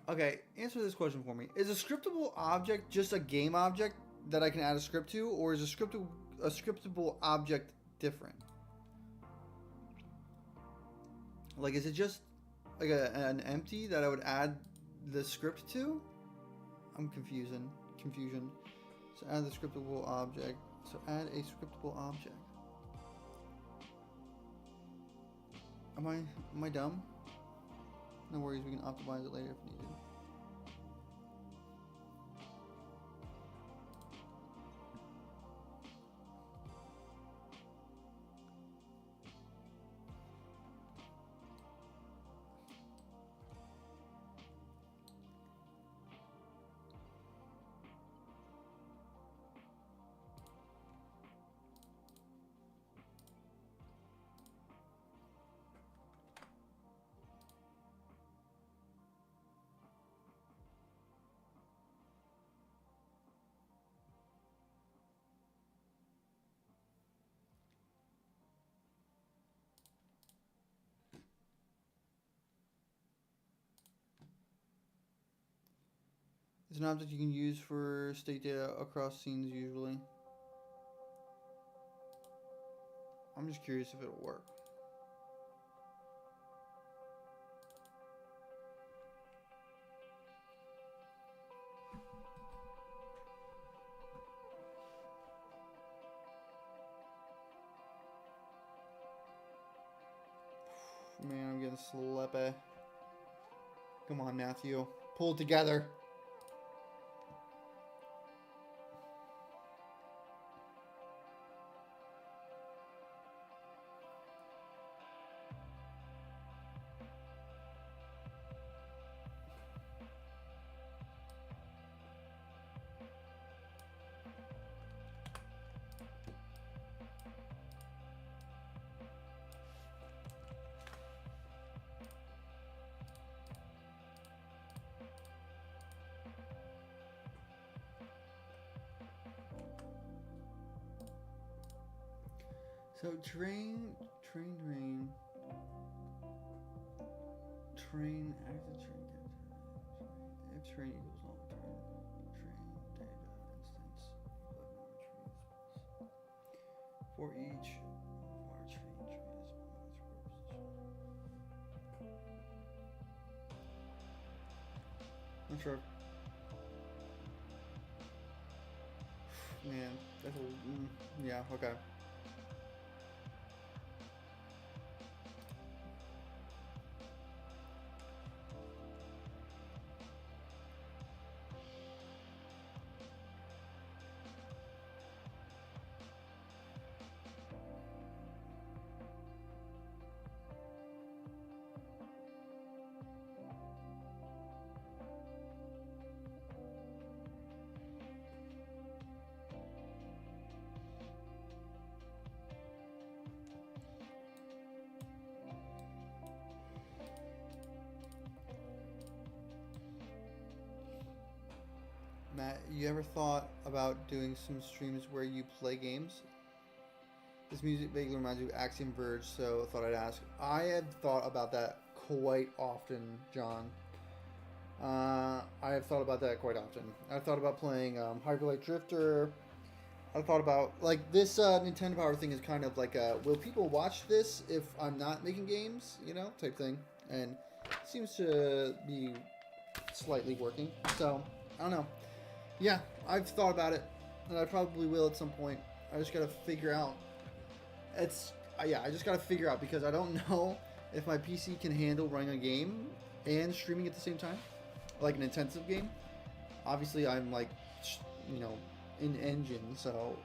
Okay, answer this question for me. Is a scriptable object just a game object that I can add a script to, or is a scriptable object different? Like, is it just like an empty that I would add the script to? I'm confusion. So add the scriptable object. So add a scriptable object. Am I dumb? No worries, we can optimize it later if needed. It's an object you can use for state data across scenes usually. I'm just curious if it'll work. Man, I'm getting sleepy. Come on, Matthew. Pull it together. So train Train, train. Train, active train data. If train equals null, train data instance. For each of our train trees. Not sure. Man, that's a yeah, okay. Matt, you ever thought about doing some streams where you play games? This music vaguely reminds me of Axiom Verge, so I thought I'd ask. I have thought about that quite often, John. I have thought about that quite often. I've thought about playing Hyperlight Drifter. I've thought about, like, this Nintendo Power thing is kind of like a, will people watch this if I'm not making games, you know, type thing. And it seems to be slightly working. So, I don't know. Yeah, I've thought about it, and I probably will at some point. I just gotta figure out. Yeah, I just gotta figure out, because I don't know if my PC can handle running a game and streaming at the same time, like an intensive game. Obviously, I'm like, you know, in engine, so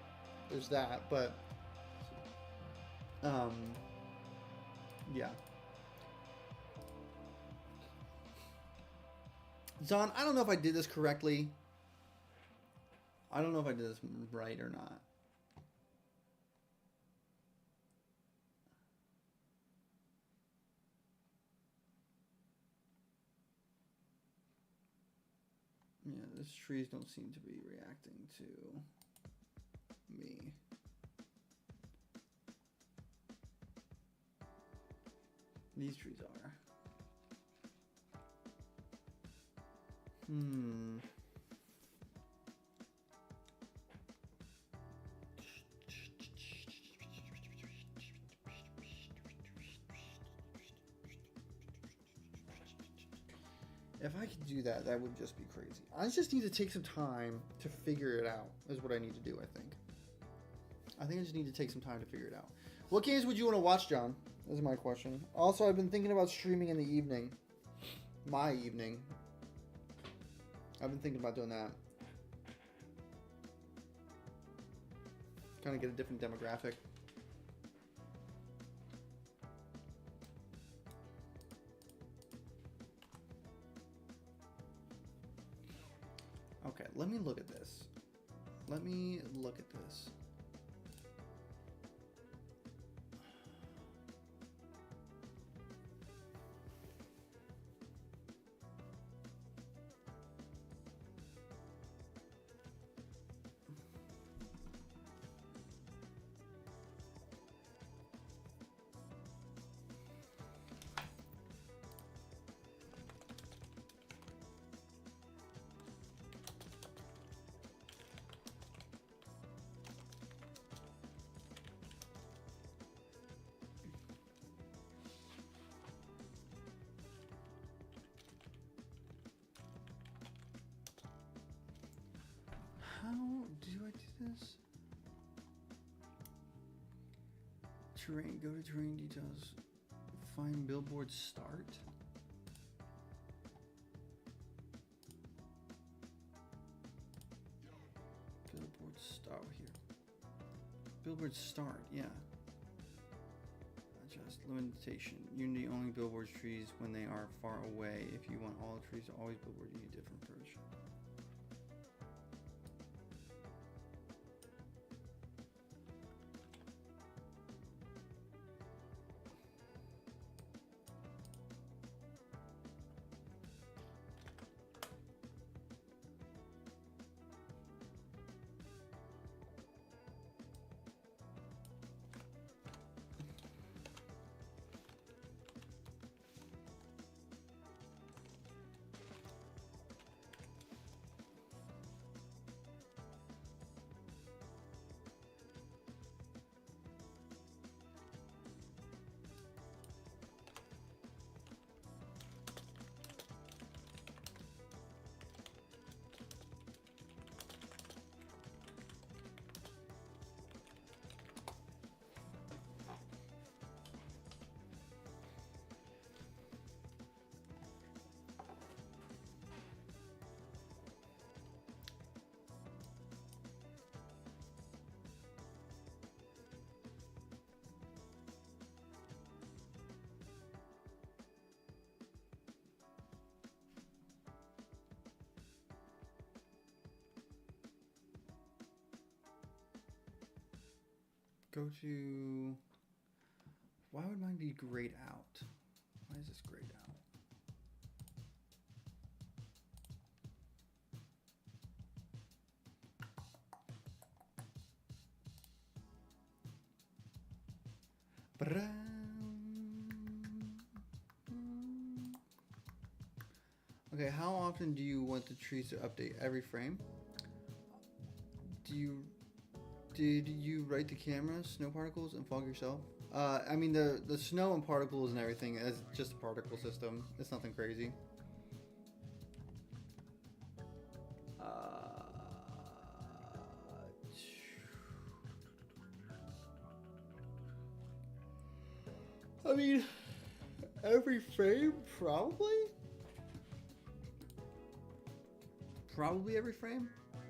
there's that. But, yeah. Zon, I don't know if I did this correctly. I don't know if I did this right or not. Yeah, these trees don't seem to be reacting to me. These trees are. If I could do that, that would just be crazy. I just need to take some time to figure it out, is what I need to do, I think. I just need to take some time to figure it out. What games would you want to watch, John? Is my question. Also, I've been thinking about streaming in the evening. My evening. I've been thinking about doing that. Kind of get a different demographic. Okay, let me look at this. Let me look at this. How do I do this? Terrain, go to terrain details. Find billboard start. Billboard start here. Billboard start, yeah. Adjust limitation. Unity only billboards trees when they are far away. If you want all the trees to always billboard, you need a different approach. Go to... Why would mine be grayed out? Why is this grayed out? Okay, how often do you want the trees to update? Every frame? Did you write the camera, snow particles, and fog yourself? I mean the snow and particles and everything is just a particle system. It's nothing crazy. I mean, every frame, probably? Probably every frame? I'm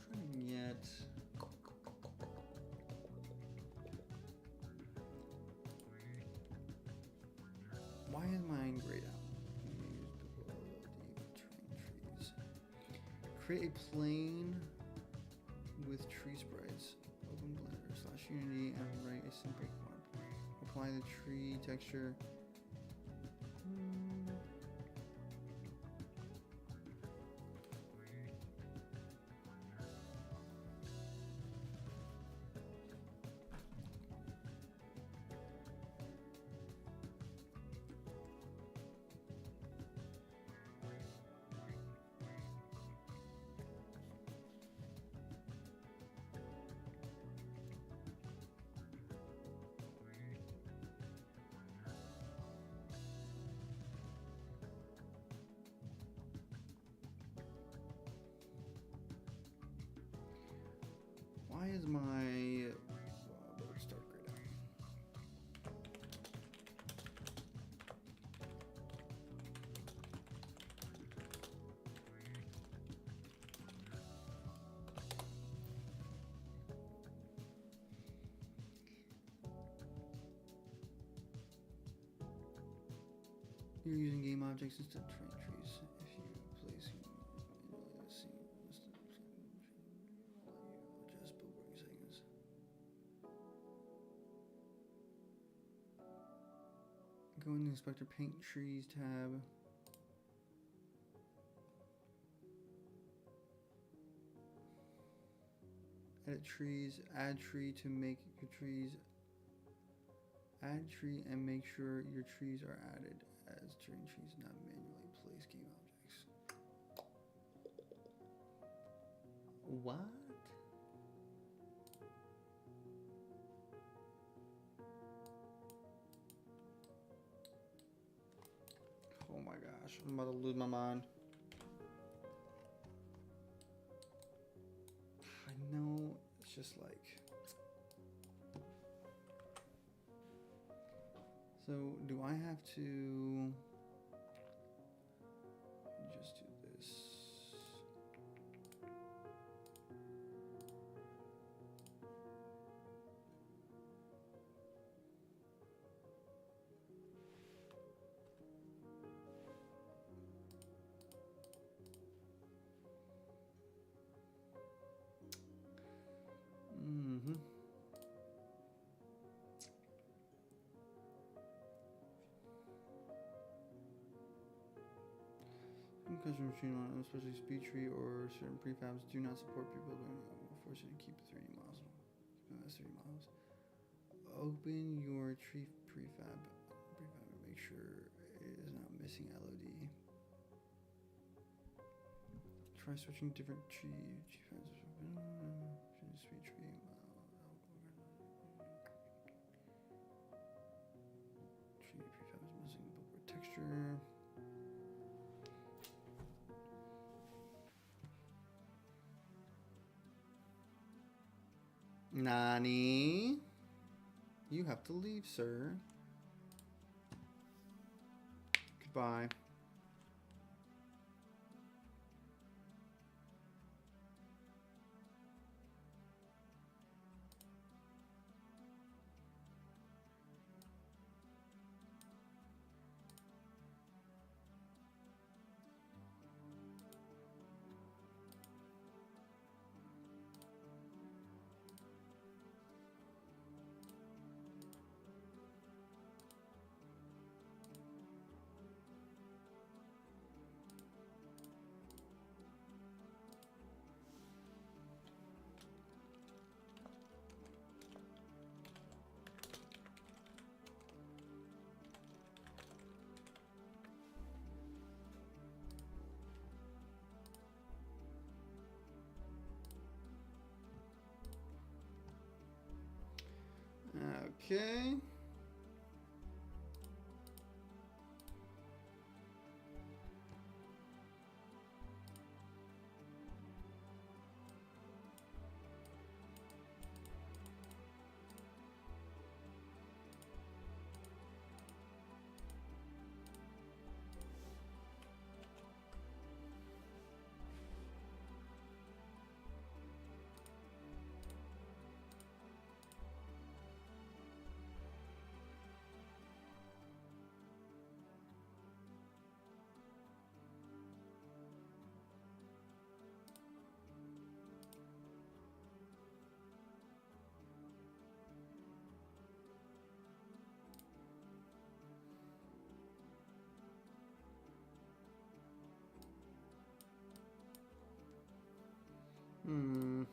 trying to get... Why is mine grayed out? Trees. Create a plane with tree sprites. Open Blender / Unity and write a simple quad. Apply the tree texture. Why is my start grayed out? You're using game objects instead of terrain trees. If you place just build settings. Go in the inspector paint trees tab. Edit trees, add tree to make your trees. Add tree and make sure your trees are added as terrain trees, not manually place game objects. What? Oh my gosh, I'm about to lose my mind. I know, it's just like... So, do I have to just do this? Custom machine on especially speed tree or certain prefabs do not support people doing it. Will force you to keep 30 miles. That's 30 miles. Open your tree prefab and make sure it is not missing LOD. Try switching different tree speed tree. Tree prefab is missing bookboard texture. Nani? You have to leave, sir. Goodbye. Okay. Hmm.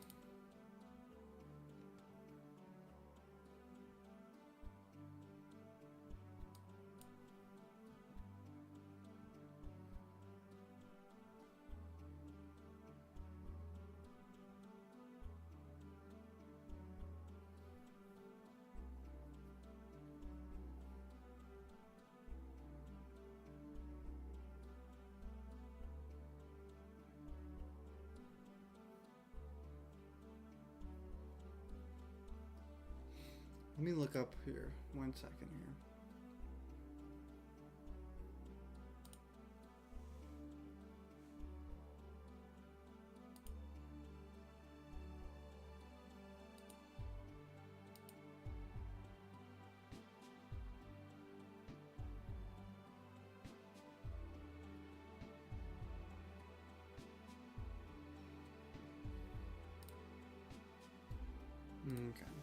Let me look up here. 1 second here. Okay.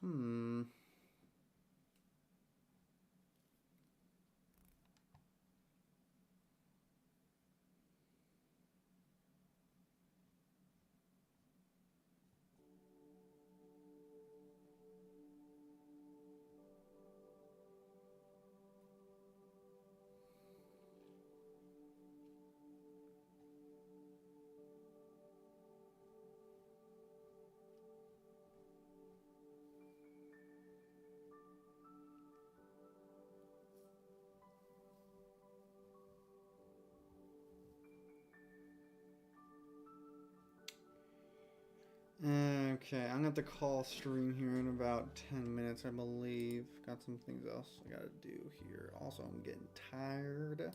Hmm. Okay, I'm gonna have to call stream here in about 10 minutes, I believe. Got some things else I gotta do here. Also, I'm getting tired.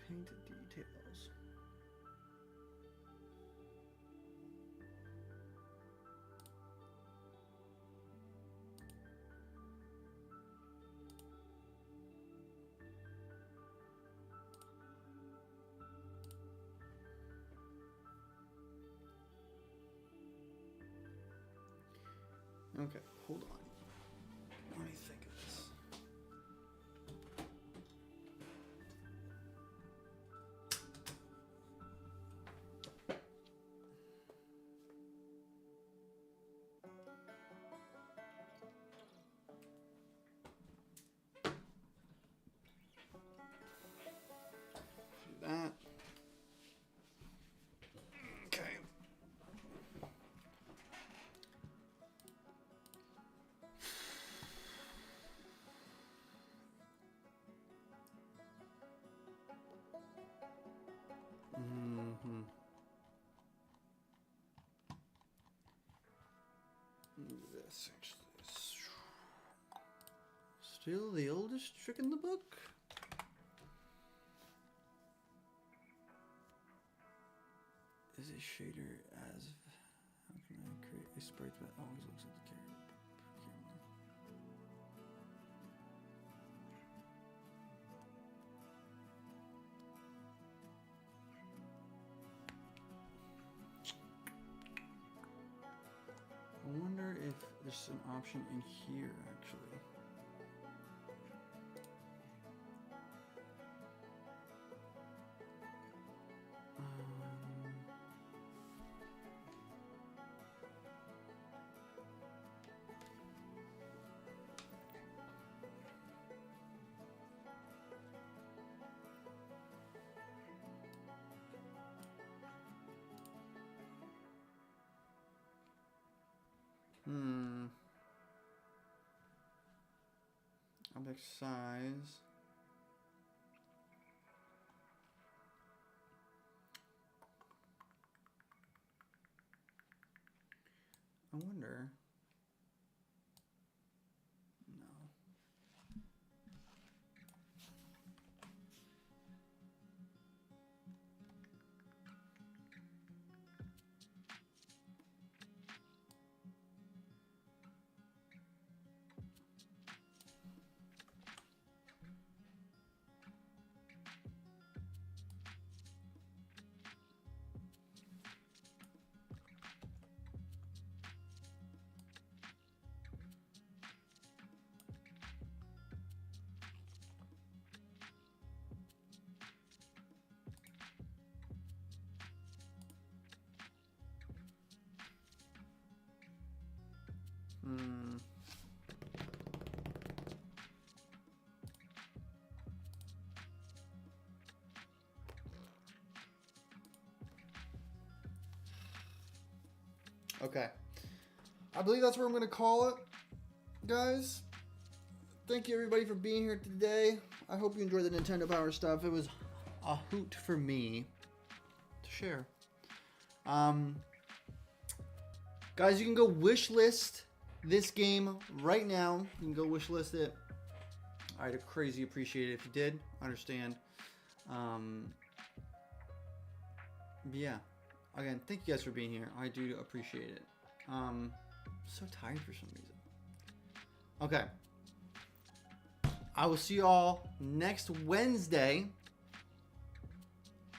Paint details. Okay, hold on. Let me think of this. Do that. Okay. Mm-hmm. This actually is still the oldest trick in the book. Is a shader as how can I create a sprite that always looks like the camera? I wonder if there's an option in here actually. Object size. I wonder. No. Okay. I believe that's where I'm going to call it, guys. Thank you, everybody, for being here today. I hope you enjoyed the Nintendo Power stuff. It was a hoot for me to share. Guys, you can go wishlist this game right now. You can go wishlist it. I'd crazy appreciate it if you did. Understand. Yeah. Again, thank you guys for being here. I do appreciate it. So tired for some reason. Okay. I will see you all next Wednesday.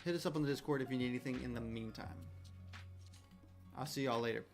Hit us up on the Discord if you need anything in the meantime. I'll see y'all later.